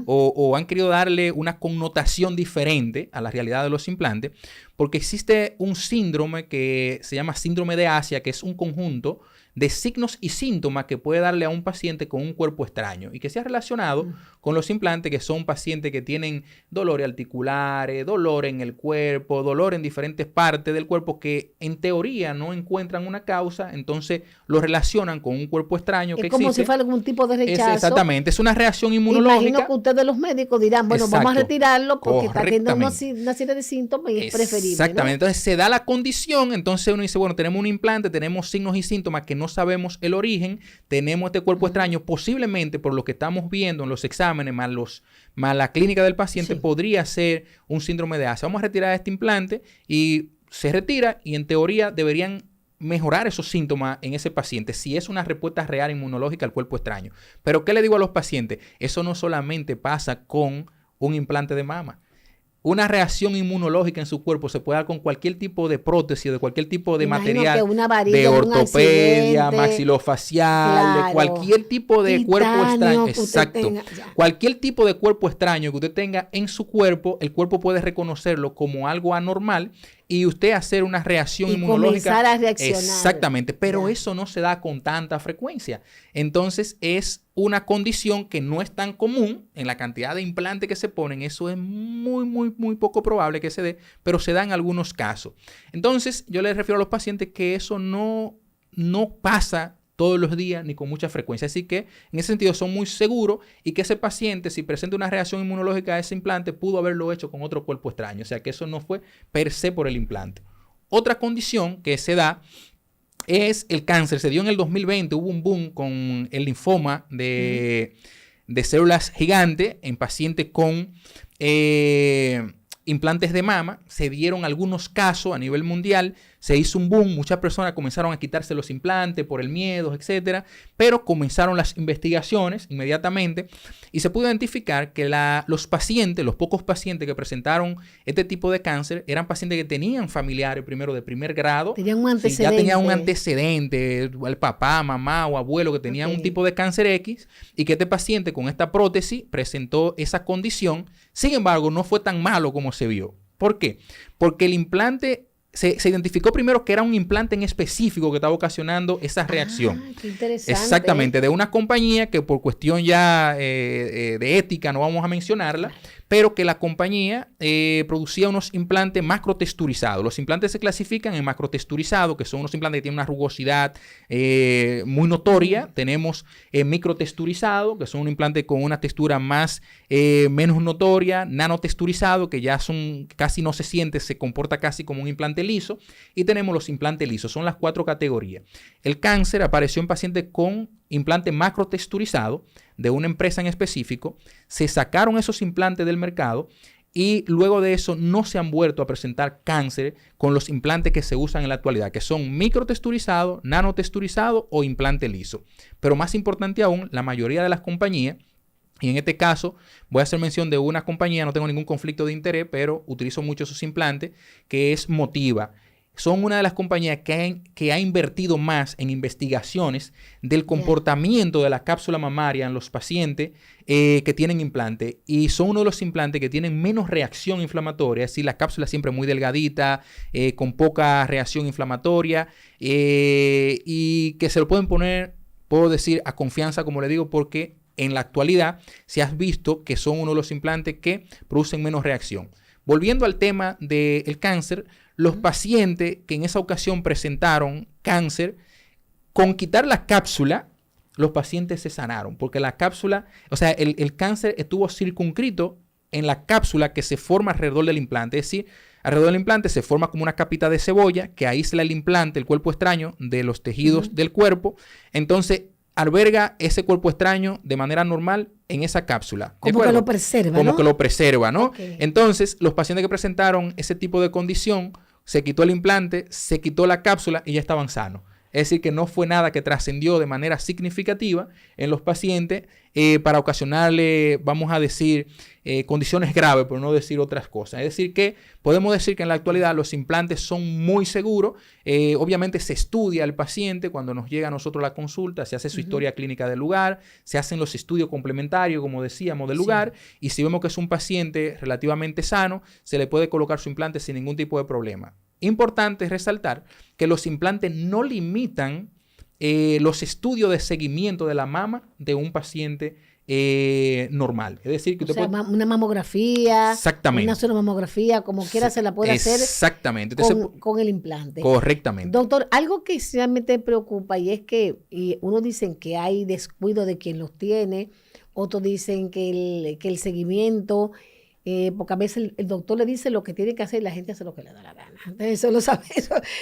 o han querido darle una connotación diferente a la realidad de los implantes, porque existe un síndrome que se llama síndrome de Asia, que es un conjunto de signos y síntomas que puede darle a un paciente con un cuerpo extraño y que se ha relacionado con los implantes, que son pacientes que tienen dolores articulares, dolor en el cuerpo, dolor en diferentes partes del cuerpo que en teoría no encuentran una causa, entonces lo relacionan con un cuerpo extraño que existe. Es como si fuera algún tipo de rechazo. Exactamente, es una reacción inmunológica. Imagino que ustedes los médicos dirán, bueno, vamos a retirarlo porque está teniendo una serie de síntomas y es preferible. Exactamente, ¿no? Entonces se da la condición, entonces uno dice, bueno, tenemos un implante, tenemos signos y síntomas que no sabemos el origen, tenemos este cuerpo extraño, posiblemente por lo que estamos viendo en los exámenes, más la clínica del paciente, podría ser un síndrome de Asia. Vamos a retirar este implante y se retira y en teoría deberían mejorar esos síntomas en ese paciente si es una respuesta real inmunológica al cuerpo extraño. Pero ¿qué le digo a los pacientes? Eso no solamente pasa con un implante de mama. Una reacción inmunológica en su cuerpo se puede dar con cualquier tipo de prótesis, de cualquier tipo de material, de ortopedia, maxilofacial, de cualquier tipo de cuerpo extraño. Exacto. Cualquier tipo de cuerpo extraño que usted tenga en su cuerpo, el cuerpo puede reconocerlo como algo anormal y usted hacer una reacción inmunológica. Comenzar a reaccionar. Exactamente, pero eso no se da con tanta frecuencia. Entonces es una condición que no es tan común en la cantidad de implantes que se ponen. Eso es muy poco probable que se dé, pero se da en algunos casos. Entonces yo les refiero a los pacientes que eso no pasa todos los días ni con mucha frecuencia. Así que en ese sentido son muy seguros y que ese paciente, si presenta una reacción inmunológica a ese implante, pudo haberlo hecho con otro cuerpo extraño. O sea que eso no fue per se por el implante. Otra condición que se da es el cáncer. Se dio en el 2020, hubo un boom con el linfoma de células gigantes en pacientes con implantes de mama. Se dieron algunos casos a nivel mundial, se hizo un boom, muchas personas comenzaron a quitarse los implantes por el miedo, etcétera, pero comenzaron las investigaciones inmediatamente y se pudo identificar que los pocos pacientes que presentaron este tipo de cáncer eran pacientes que tenían familiares primero de primer grado, tenían un antecedente. Ya tenían un antecedente, el papá, mamá o abuelo que tenían un tipo de cáncer X y que este paciente con esta prótesis presentó esa condición. Sin embargo, no fue tan malo como se vio. ¿Por qué? Porque el implante se identificó primero que era un implante en específico que estaba ocasionando esa reacción. Qué interesante. Exactamente, de una compañía que por cuestión ya de ética no vamos a mencionarla, pero que la compañía producía unos implantes macrotexturizados. Los implantes se clasifican en macrotexturizados, que son unos implantes que tienen una rugosidad muy notoria. Tenemos microtexturizados, que son un implante con una textura menos notoria. Nanotexturizado, que ya casi no se siente, se comporta casi como un implante liso. Y tenemos los implantes lisos. Son las 4 categorías. El cáncer apareció en pacientes con implante macrotexturizado de una empresa en específico. Se sacaron esos implantes del mercado y luego de eso no se han vuelto a presentar cáncer con los implantes que se usan en la actualidad, que son microtexturizado, nanotexturizado o implante liso. Pero más importante aún, la mayoría de las compañías, y en este caso voy a hacer mención de una compañía, no tengo ningún conflicto de interés, pero utilizo mucho sus implantes, que es Motiva. son una de las compañías que ha invertido más en investigaciones del comportamiento de la cápsula mamaria en los pacientes que tienen implante. Y son uno de los implantes que tienen menos reacción inflamatoria. Es decir, la cápsula siempre muy delgadita, con poca reacción inflamatoria y que se lo pueden poner, puedo decir, a confianza, como le digo, porque en la actualidad se ha visto que son uno de los implantes que producen menos reacción. Volviendo al tema del cáncer, los pacientes que en esa ocasión presentaron cáncer, con quitar la cápsula, los pacientes se sanaron, porque la cápsula, o sea, el cáncer estuvo circunscrito en la cápsula que se forma alrededor del implante. Es decir, alrededor del implante se forma como una capita de cebolla que aísla el implante, el cuerpo extraño, de los tejidos del cuerpo. Entonces, alberga ese cuerpo extraño de manera normal en esa cápsula. Como que lo preserva, Como ¿no? que lo preserva, ¿no? Okay. Entonces, los pacientes que presentaron ese tipo de condición, se quitó el implante, se quitó la cápsula y ya estaban sanos. Es decir, que no fue nada que trascendió de manera significativa en los pacientes para ocasionarle, vamos a decir, condiciones graves, por no decir otras cosas. Es decir, que podemos decir que en la actualidad los implantes son muy seguros. Obviamente se estudia al paciente cuando nos llega a nosotros la consulta, se hace su historia clínica del lugar, se hacen los estudios complementarios, como decíamos, del lugar, y si vemos que es un paciente relativamente sano, se le puede colocar su implante sin ningún tipo de problema. Importante resaltar que los implantes no limitan los estudios de seguimiento de la mama de un paciente normal. Es decir, que usted puede... una mamografía, Exactamente. una sonomamografía, como quiera se la puede hacer exactamente. Entonces, con el implante. Correctamente. Doctor, algo que realmente preocupa y es que unos dicen que hay descuido de quien los tiene, otros dicen que el seguimiento... porque a veces el doctor le dice lo que tiene que hacer y la gente hace lo que le da la gana. Entonces,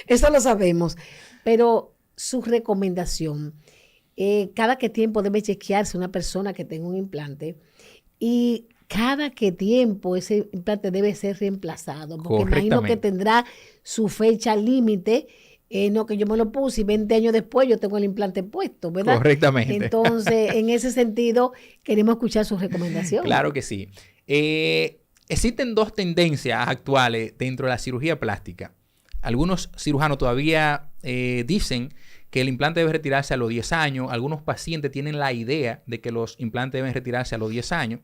eso lo sabemos. Pero su recomendación, cada que tiempo debe chequearse una persona que tenga un implante y cada que tiempo ese implante debe ser reemplazado. Porque imagino que tendrá su fecha límite. No, que yo me lo puse y 20 años después yo tengo el implante puesto, ¿verdad? Correctamente. Entonces, en ese sentido, queremos escuchar sus recomendaciones. Claro que sí. Existen dos tendencias actuales dentro de la cirugía plástica. Algunos cirujanos todavía dicen que el implante debe retirarse a los 10 años. Algunos pacientes tienen la idea de que los implantes deben retirarse a los 10 años.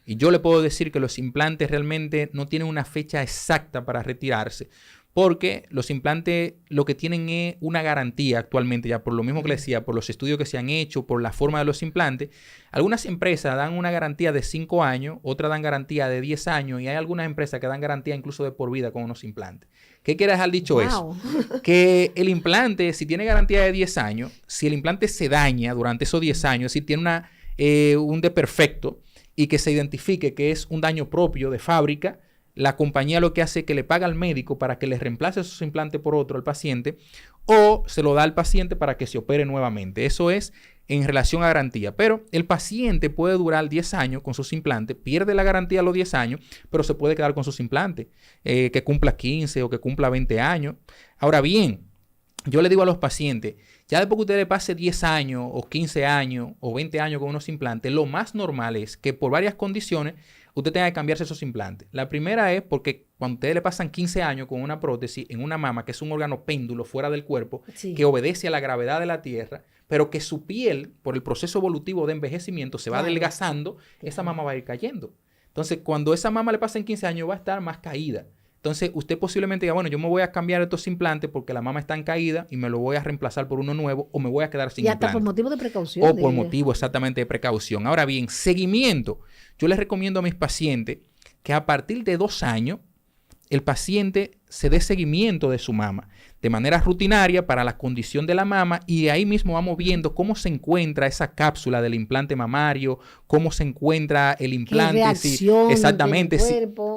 Y yo le puedo decir que los implantes realmente no tienen una fecha exacta para retirarse, porque los implantes lo que tienen es una garantía actualmente, ya por lo mismo que le decía, por los estudios que se han hecho, por la forma de los implantes. Algunas empresas dan una garantía de 5 años, otras dan garantía de 10 años y hay algunas empresas que dan garantía incluso de por vida con unos implantes. ¿Qué quiere dejar dicho eso? Que el implante, si tiene garantía de 10 años, si el implante se daña durante esos 10 años, si tiene un desperfecto y que se identifique que es un daño propio de fábrica, la compañía lo que hace es que le paga al médico para que le reemplace esos implantes por otro al paciente o se lo da al paciente para que se opere nuevamente. Eso es en relación a garantía. Pero el paciente puede durar 10 años con sus implantes, pierde la garantía a los 10 años, pero se puede quedar con sus implantes, que cumpla 15 o que cumpla 20 años. Ahora bien, yo le digo a los pacientes, ya después que usted le pase 10 años o 15 años o 20 años con unos implantes, lo más normal es que por varias condiciones usted tenga que cambiarse esos implantes. La primera es porque cuando ustedes le pasan 15 años con una prótesis en una mama, que es un órgano péndulo fuera del cuerpo, que obedece a la gravedad de la Tierra, pero que su piel, por el proceso evolutivo de envejecimiento, se va adelgazando, esa mama va a ir cayendo. Entonces, cuando esa mama le pasen 15 años, va a estar más caída. Entonces, usted posiblemente diga, bueno, yo me voy a cambiar estos implantes porque la mama está en caída y me lo voy a reemplazar por uno nuevo o me voy a quedar sin implante. Y hasta por motivo de precaución. O por motivo exactamente de precaución. Ahora bien, seguimiento. Yo les recomiendo a mis pacientes que a partir de 2 años el paciente se dé seguimiento de su mama de manera rutinaria para la condición de la mama y ahí mismo vamos viendo cómo se encuentra esa cápsula del implante mamario, cómo se encuentra el implante, exactamente,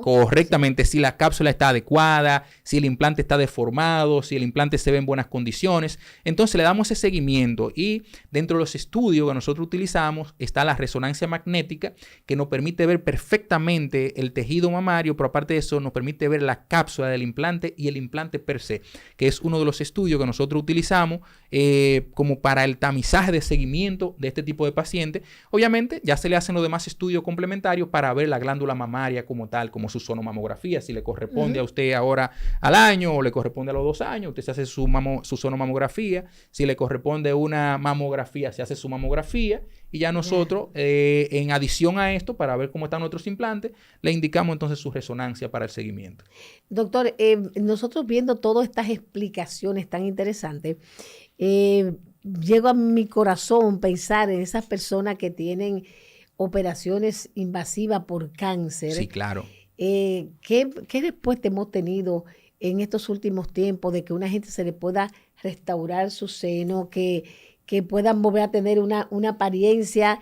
correctamente, si la cápsula está adecuada, si el implante está deformado, si el implante se ve en buenas condiciones. Entonces le damos ese seguimiento y dentro de los estudios que nosotros utilizamos está la resonancia magnética que nos permite ver perfectamente el tejido mamario, pero aparte de eso nos permite ver la cápsula del implante implante y el implante per se, que es uno de los estudios que nosotros utilizamos como para el tamizaje de seguimiento de este tipo de pacientes. Obviamente ya se le hacen los demás estudios complementarios para ver la glándula mamaria como tal, como su sonomamografía, si le corresponde a usted ahora al año o le corresponde a los 2 años, usted se hace su sonomamografía, si le corresponde una mamografía, se hace su mamografía y ya nosotros, en adición a esto, para ver cómo están nuestros implantes, le indicamos entonces su resonancia para el seguimiento. Doctor, nosotros viendo todas estas explicaciones tan interesantes, llego a mi corazón pensar en esas personas que tienen operaciones invasivas por cáncer. Sí, claro. ¿Qué respuesta hemos tenido en estos últimos tiempos de que una gente se le pueda restaurar su seno, que puedan volver a tener una apariencia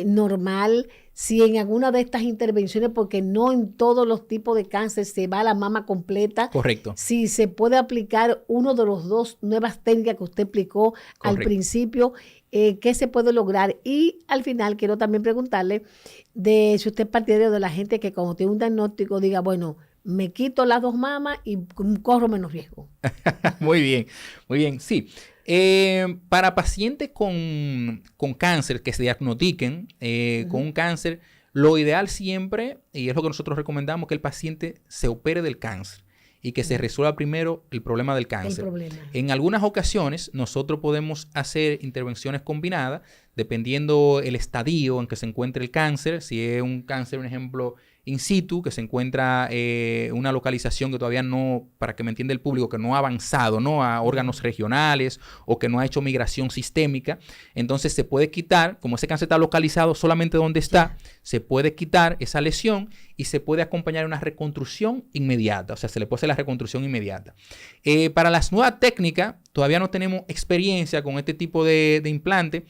normal, si en alguna de estas intervenciones, porque no en todos los tipos de cáncer se va la mama completa? Correcto. Si se puede aplicar uno de los 2 nuevas técnicas que usted explicó al principio, ¿qué se puede lograr? Y al final quiero también preguntarle de si usted es partidario de la gente que cuando tiene un diagnóstico diga, bueno, me quito las 2 mamas y corro menos riesgo. Muy bien, sí. Para pacientes con cáncer que se diagnostiquen con un cáncer, lo ideal siempre, y es lo que nosotros recomendamos, que el paciente se opere del cáncer y que se resuelva primero el problema del cáncer. En algunas ocasiones nosotros podemos hacer intervenciones combinadas dependiendo el estadio en que se encuentre el cáncer. Si es un cáncer, por ejemplo, in situ, que se encuentra una localización que todavía no, para que me entienda el público, que no ha avanzado, ¿no?, a órganos regionales o que no ha hecho migración sistémica, entonces se puede quitar, como ese cáncer está localizado solamente donde está, se puede quitar esa lesión y se puede acompañar una reconstrucción inmediata, o sea, se le puede hacer la reconstrucción inmediata. Para las nuevas técnicas, todavía no tenemos experiencia con este tipo de implante.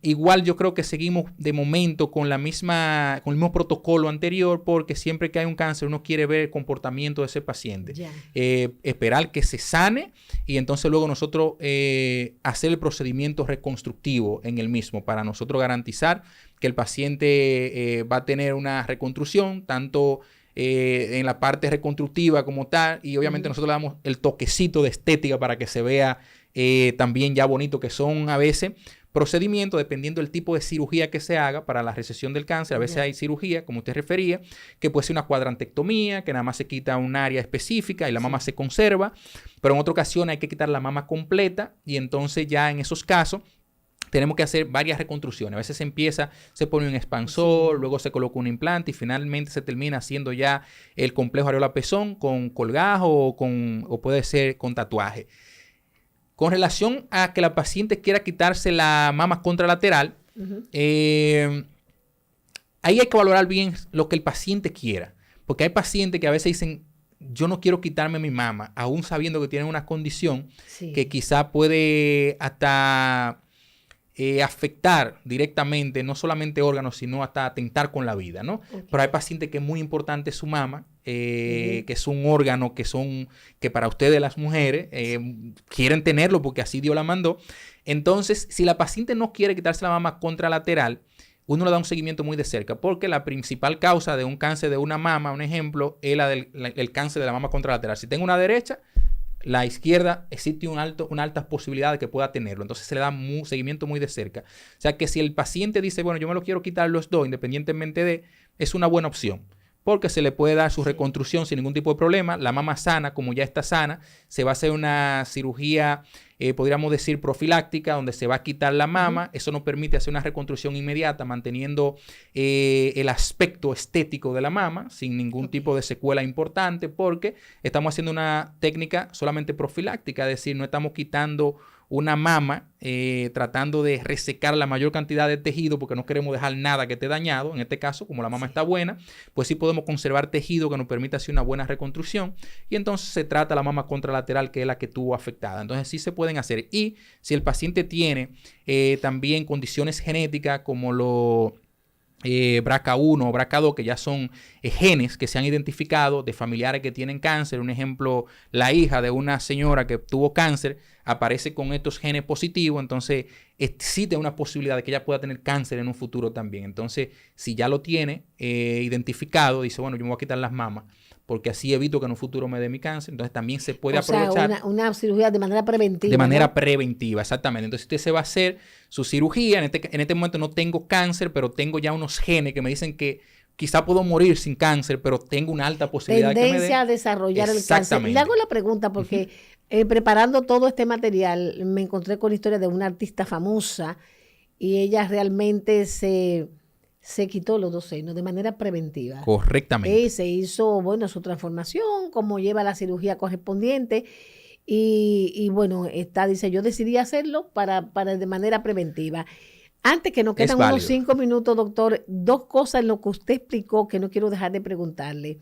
Igual yo creo que seguimos de momento con el mismo protocolo anterior, porque siempre que hay un cáncer uno quiere ver el comportamiento de ese paciente, esperar que se sane y entonces luego nosotros hacer el procedimiento reconstructivo en el mismo, para nosotros garantizar que el paciente va a tener una reconstrucción tanto en la parte reconstructiva como tal, y obviamente nosotros le damos el toquecito de estética para que se vea también ya bonito, que son a veces procedimientos, dependiendo del tipo de cirugía que se haga para la resección del cáncer. A veces hay cirugía, como usted refería, que puede ser una cuadrantectomía, que nada más se quita un área específica y la mama se conserva, pero en otra ocasión hay que quitar la mama completa y entonces ya en esos casos tenemos que hacer varias reconstrucciones. A veces se pone un expansor, luego se coloca un implante y finalmente se termina haciendo ya el complejo areola-pezón con colgajo o puede ser con tatuaje. Con relación a que la paciente quiera quitarse la mama contralateral, ahí hay que valorar bien lo que el paciente quiera. Porque hay pacientes que a veces dicen, yo no quiero quitarme mi mama, aún sabiendo que tienen una condición que quizá puede hasta afectar directamente no solamente órganos, sino hasta atentar con la vida, ¿no? Pero hay pacientes que es muy importante su mama, que es un órgano que para ustedes las mujeres quieren tenerlo porque así Dios la mandó. Entonces, si la paciente no quiere quitarse la mama contralateral, uno le da un seguimiento muy de cerca, porque la principal causa de un cáncer de una mama, un ejemplo, es el cáncer de la mama contralateral. Si tengo una derecha, la izquierda existe una alta posibilidad de que pueda tenerlo. Entonces se le da un seguimiento muy de cerca. O sea que si el paciente dice, bueno, yo me lo quiero quitar los dos, independientemente es una buena opción. Porque se le puede dar su reconstrucción sin ningún tipo de problema. La mama sana, como ya está sana, se va a hacer una cirugía, podríamos decir, profiláctica, donde se va a quitar la mama. Eso nos permite hacer una reconstrucción inmediata, manteniendo el aspecto estético de la mama, sin ningún tipo de secuela importante, porque estamos haciendo una técnica solamente profiláctica, es decir, no estamos quitando una mama, tratando de resecar la mayor cantidad de tejido, porque no queremos dejar nada que esté dañado. En este caso, como la mama está buena, pues sí podemos conservar tejido que nos permita hacer una buena reconstrucción, y entonces se trata la mama contralateral, que es la que tuvo afectada. Entonces sí se pueden hacer. Y si el paciente tiene también condiciones genéticas como BRCA1 o BRCA2, que ya son genes que se han identificado de familiares que tienen cáncer. Un ejemplo, la hija de una señora que tuvo cáncer, aparece con estos genes positivos, entonces existe una posibilidad de que ella pueda tener cáncer en un futuro también. Entonces, si ya lo tiene identificado, dice, bueno, yo me voy a quitar las mamas, porque así evito que en un futuro me dé mi cáncer. Entonces también se puede aprovechar. Una cirugía de manera preventiva. De manera ¿no? preventiva, exactamente. Entonces usted se va a hacer su cirugía. En este momento no tengo cáncer, pero tengo ya unos genes que me dicen que quizá puedo morir sin cáncer, pero tengo una alta posibilidad de que me dé. Tendencia a desarrollar el cáncer. Le hago la pregunta porque preparando todo este material me encontré con la historia de una artista famosa y ella realmente se quitó los 2 senos de manera preventiva. Correctamente. Se hizo, bueno, su transformación, como lleva la cirugía correspondiente. Y bueno, dice, yo decidí hacerlo para de manera preventiva. Antes que nos quedan unos 5 minutos, doctor, 2 cosas en lo que usted explicó que no quiero dejar de preguntarle.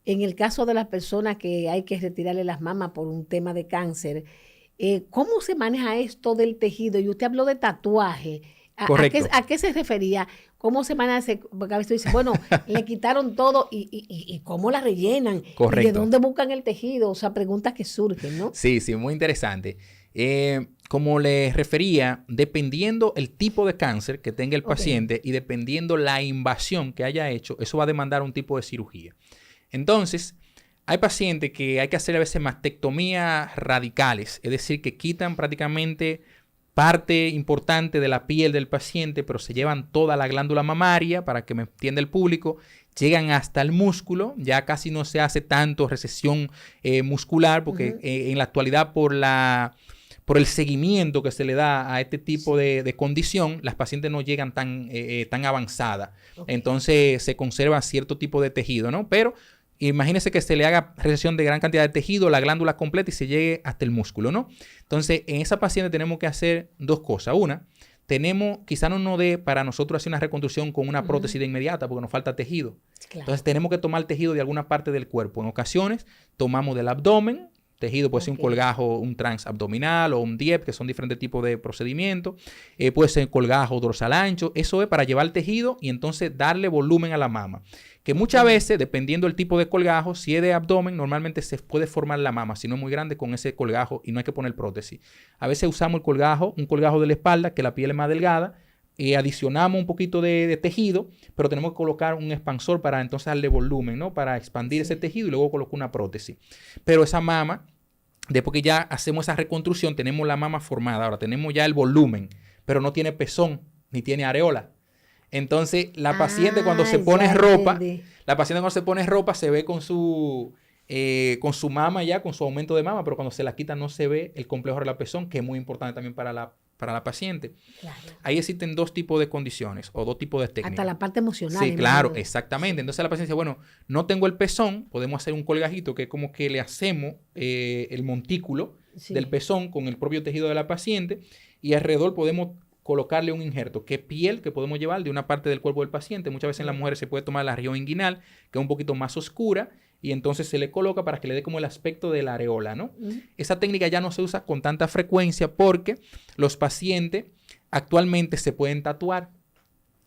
En el caso de las personas que hay que retirarle las mamas por un tema de cáncer, ¿cómo se maneja esto del tejido? Y usted habló de tatuaje. Correcto. ¿A qué se refería? ¿Cómo se maneja? Porque a veces dice, bueno, le quitaron todo y ¿cómo la rellenan? Correcto. ¿Y de dónde buscan el tejido? O sea, preguntas que surgen, ¿no? Sí, muy interesante. Como les refería, dependiendo el tipo de cáncer que tenga el paciente y dependiendo la invasión que haya hecho, eso va a demandar un tipo de cirugía. Entonces, hay pacientes que hay que hacer a veces mastectomías radicales, es decir, que quitan prácticamente parte importante de la piel del paciente, pero se llevan toda la glándula mamaria, para que me entienda el público, llegan hasta el músculo, ya casi no se hace tanto recesión muscular, porque en la actualidad por el seguimiento que se le da a este tipo de condición, las pacientes no llegan tan avanzadas. Entonces se conserva cierto tipo de tejido, ¿no? Pero imagínese que se le haga recesión de gran cantidad de tejido, la glándula completa y se llegue hasta el músculo, ¿no? Entonces, en esa paciente tenemos que hacer 2 cosas. Una, quizá no nos dé para nosotros hacer una reconstrucción con una prótesis de inmediata porque nos falta tejido. Claro. Entonces, tenemos que tomar tejido de alguna parte del cuerpo. En ocasiones, tomamos del abdomen. Tejido puede ser un colgajo, un transabdominal o un DIEP, que son diferentes tipos de procedimientos. Puede ser colgajo dorsal ancho. Eso es para llevar el tejido y entonces darle volumen a la mama. Que muchas veces, dependiendo del tipo de colgajo, si es de abdomen, normalmente se puede formar la mama, si no es muy grande, con ese colgajo y no hay que poner prótesis. A veces usamos un colgajo de la espalda, que la piel es más delgada, adicionamos un poquito de tejido, pero tenemos que colocar un expansor para entonces darle volumen, ¿no? Para expandir ese tejido y luego colocar una prótesis. Pero esa mama, después que ya hacemos esa reconstrucción, tenemos la mama formada. Ahora tenemos ya el volumen, pero no tiene pezón, ni tiene areola. Entonces, la paciente cuando se pone ropa, se ve con su mama ya, con su aumento de mama, pero cuando se la quita no se ve el complejo areolar pezón, que es muy importante también para la paciente. Claro. Ahí existen 2 tipos de condiciones o 2 tipos de técnicas. Hasta la parte emocional. Sí, claro, exactamente. Entonces la paciente dice, bueno, no tengo el pezón, podemos hacer un colgajito que es como que le hacemos el montículo del pezón con el propio tejido de la paciente y alrededor podemos colocarle un injerto, que es piel que podemos llevar de una parte del cuerpo del paciente. Muchas veces en las mujeres se puede tomar la región inguinal, que es un poquito más oscura, y entonces se le coloca para que le dé como el aspecto de la areola, ¿no? Esa técnica ya no se usa con tanta frecuencia porque los pacientes actualmente se pueden tatuar.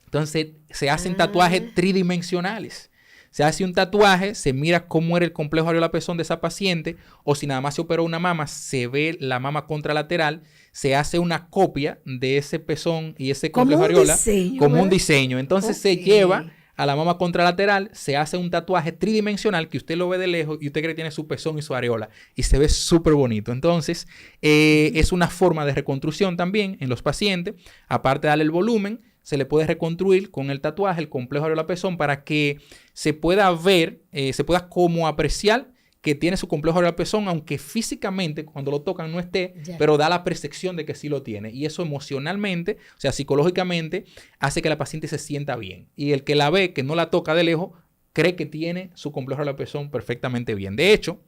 Entonces se hacen tatuajes tridimensionales. Se hace un tatuaje, se mira cómo era el complejo areolar pezón de esa paciente, o si nada más se operó una mama, se ve la mama contralateral, se hace una copia de ese pezón y ese complejo areolar como un diseño. Entonces se lleva a la mama contralateral, se hace un tatuaje tridimensional que usted lo ve de lejos y usted cree que tiene su pezón y su areola y se ve súper bonito. Entonces es una forma de reconstrucción también en los pacientes. Aparte de darle el volumen, se le puede reconstruir con el tatuaje el complejo areolar pezón para que se pueda ver, se pueda como apreciar que tiene su complejo areolar pezón, aunque físicamente cuando lo tocan no esté, pero da la percepción de que sí lo tiene. Y eso emocionalmente, o sea, psicológicamente, hace que la paciente se sienta bien. Y el que la ve, que no la toca de lejos, cree que tiene su complejo areolar pezón perfectamente bien. De hecho,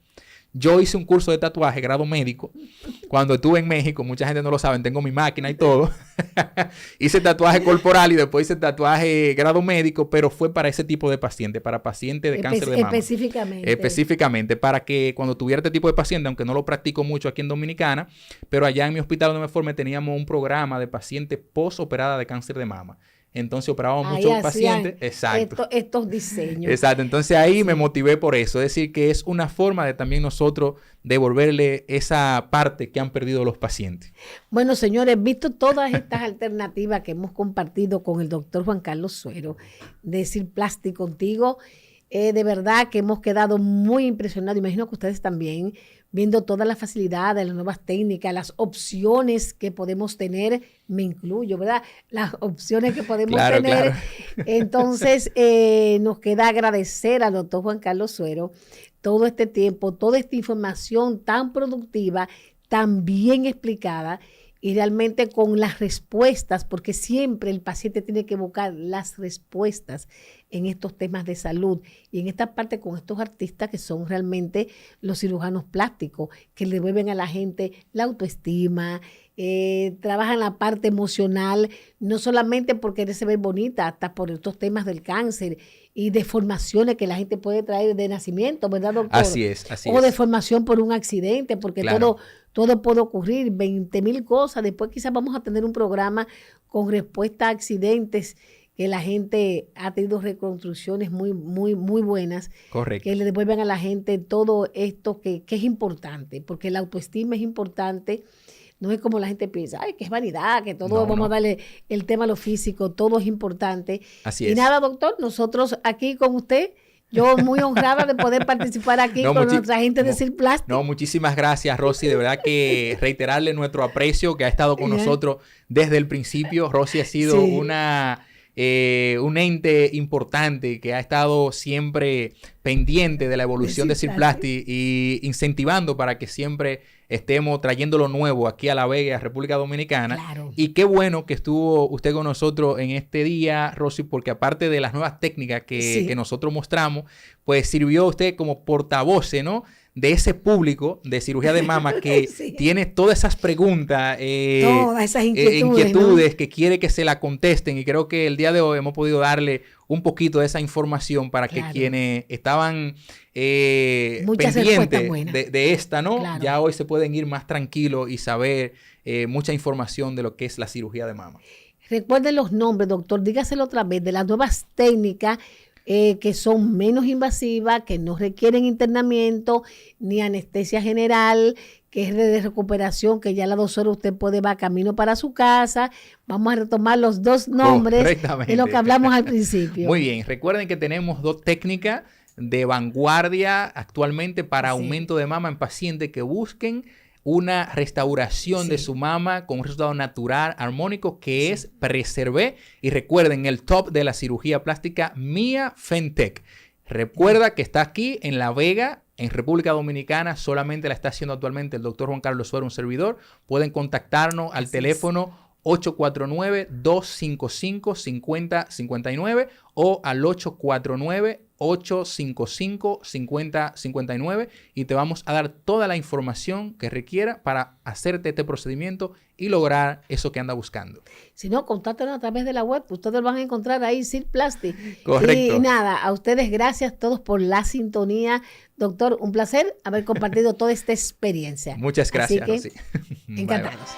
yo hice un curso de tatuaje, grado médico, cuando estuve en México. Mucha gente no lo sabe, tengo mi máquina y todo. Hice tatuaje corporal y después hice tatuaje grado médico, pero fue para ese tipo de paciente, para pacientes de cáncer de mama. Específicamente, para que cuando tuviera este tipo de paciente, aunque no lo practico mucho aquí en Dominicana, pero allá en mi hospital donde me formé teníamos un programa de pacientes postoperada de cáncer de mama. entonces operábamos Ahí muchos hacían pacientes. Exacto. Estos diseños. Exacto, entonces ahí me motivé por eso, es decir, que es una forma de también nosotros devolverle esa parte que han perdido los pacientes. Bueno, señores, visto todas estas alternativas que hemos compartido con el doctor Juan Carlos Suero de Silplasti contigo, de verdad que hemos quedado muy impresionados, imagino que ustedes también, viendo todas las facilidades, las nuevas técnicas, las opciones que podemos tener, me incluyo, ¿verdad? Las opciones que podemos tener. Claro. Entonces, nos queda agradecer al doctor Juan Carlos Suero todo este tiempo, toda esta información tan productiva, tan bien explicada y realmente con las respuestas, porque siempre el paciente tiene que buscar las respuestas en estos temas de salud y en esta parte con estos artistas que son realmente los cirujanos plásticos, que le devuelven a la gente la autoestima, trabajan la parte emocional, no solamente por quererse ver bonita, hasta por estos temas del cáncer y deformaciones que la gente puede traer de nacimiento, ¿verdad, doctor? Así es, así o es. deformación por un accidente, porque claro. todo puede ocurrir, 20,000 cosas. Después quizás vamos a tener un programa con respuesta a accidentes, que la gente ha tenido reconstrucciones muy buenas. Correcto. Que le devuelven a la gente todo esto que es importante, porque la autoestima es importante. No es como la gente piensa, ay, que es vanidad, que todo vamos a darle el tema a lo físico, todo es importante. Así es. Y nada, doctor, nosotros aquí con usted, yo muy honrada de poder participar aquí con nuestra gente de Silplasti. No, muchísimas gracias, Rosy. De verdad que reiterarle nuestro aprecio, que ha estado con nosotros desde el principio. Rosy ha sido un ente importante que ha estado siempre pendiente de la evolución de Silplasti y incentivando para que siempre estemos trayendo lo nuevo aquí a La Vega, a República Dominicana. Claro. Y qué bueno que estuvo usted con nosotros en este día, Rosy, porque aparte de las nuevas técnicas que nosotros mostramos, pues sirvió usted como portavoz, ¿no?, de ese público de cirugía de mama que tiene todas esas preguntas, todas esas inquietudes, ¿no?, que quiere que se la contesten. Y creo que el día de hoy hemos podido darle un poquito de esa información para que quienes estaban pendientes de esta, ¿no?, ya hoy se pueden ir más tranquilos y saber mucha información de lo que es la cirugía de mama. Recuerden los nombres, doctor, dígaselo otra vez, de las nuevas técnicas que son menos invasivas, que no requieren internamiento ni anestesia general, que es de recuperación, que ya a las 2 horas usted puede va camino para su casa. Vamos a retomar los dos nombres de lo que hablamos al principio. Muy bien, recuerden que tenemos 2 técnicas de vanguardia actualmente para aumento de mama en pacientes que busquen una restauración de su mama con un resultado natural, armónico, que es Preservé. Y recuerden, el top de la cirugía plástica, Mia Fentech. Recuerda que está aquí en La Vega, en República Dominicana. Solamente la está haciendo actualmente el doctor Juan Carlos Suero, un servidor. Pueden contactarnos al teléfono 849-255-5059 o al 849-855-5059 y te vamos a dar toda la información que requiera para hacerte este procedimiento y lograr eso que anda buscando. Si no, contáctenos a través de la web. Ustedes van a encontrar ahí Silplasti. Correcto. Y nada, a ustedes gracias todos por la sintonía. Doctor, un placer haber compartido toda esta experiencia. Muchas gracias, Así que, Rosy. encantados.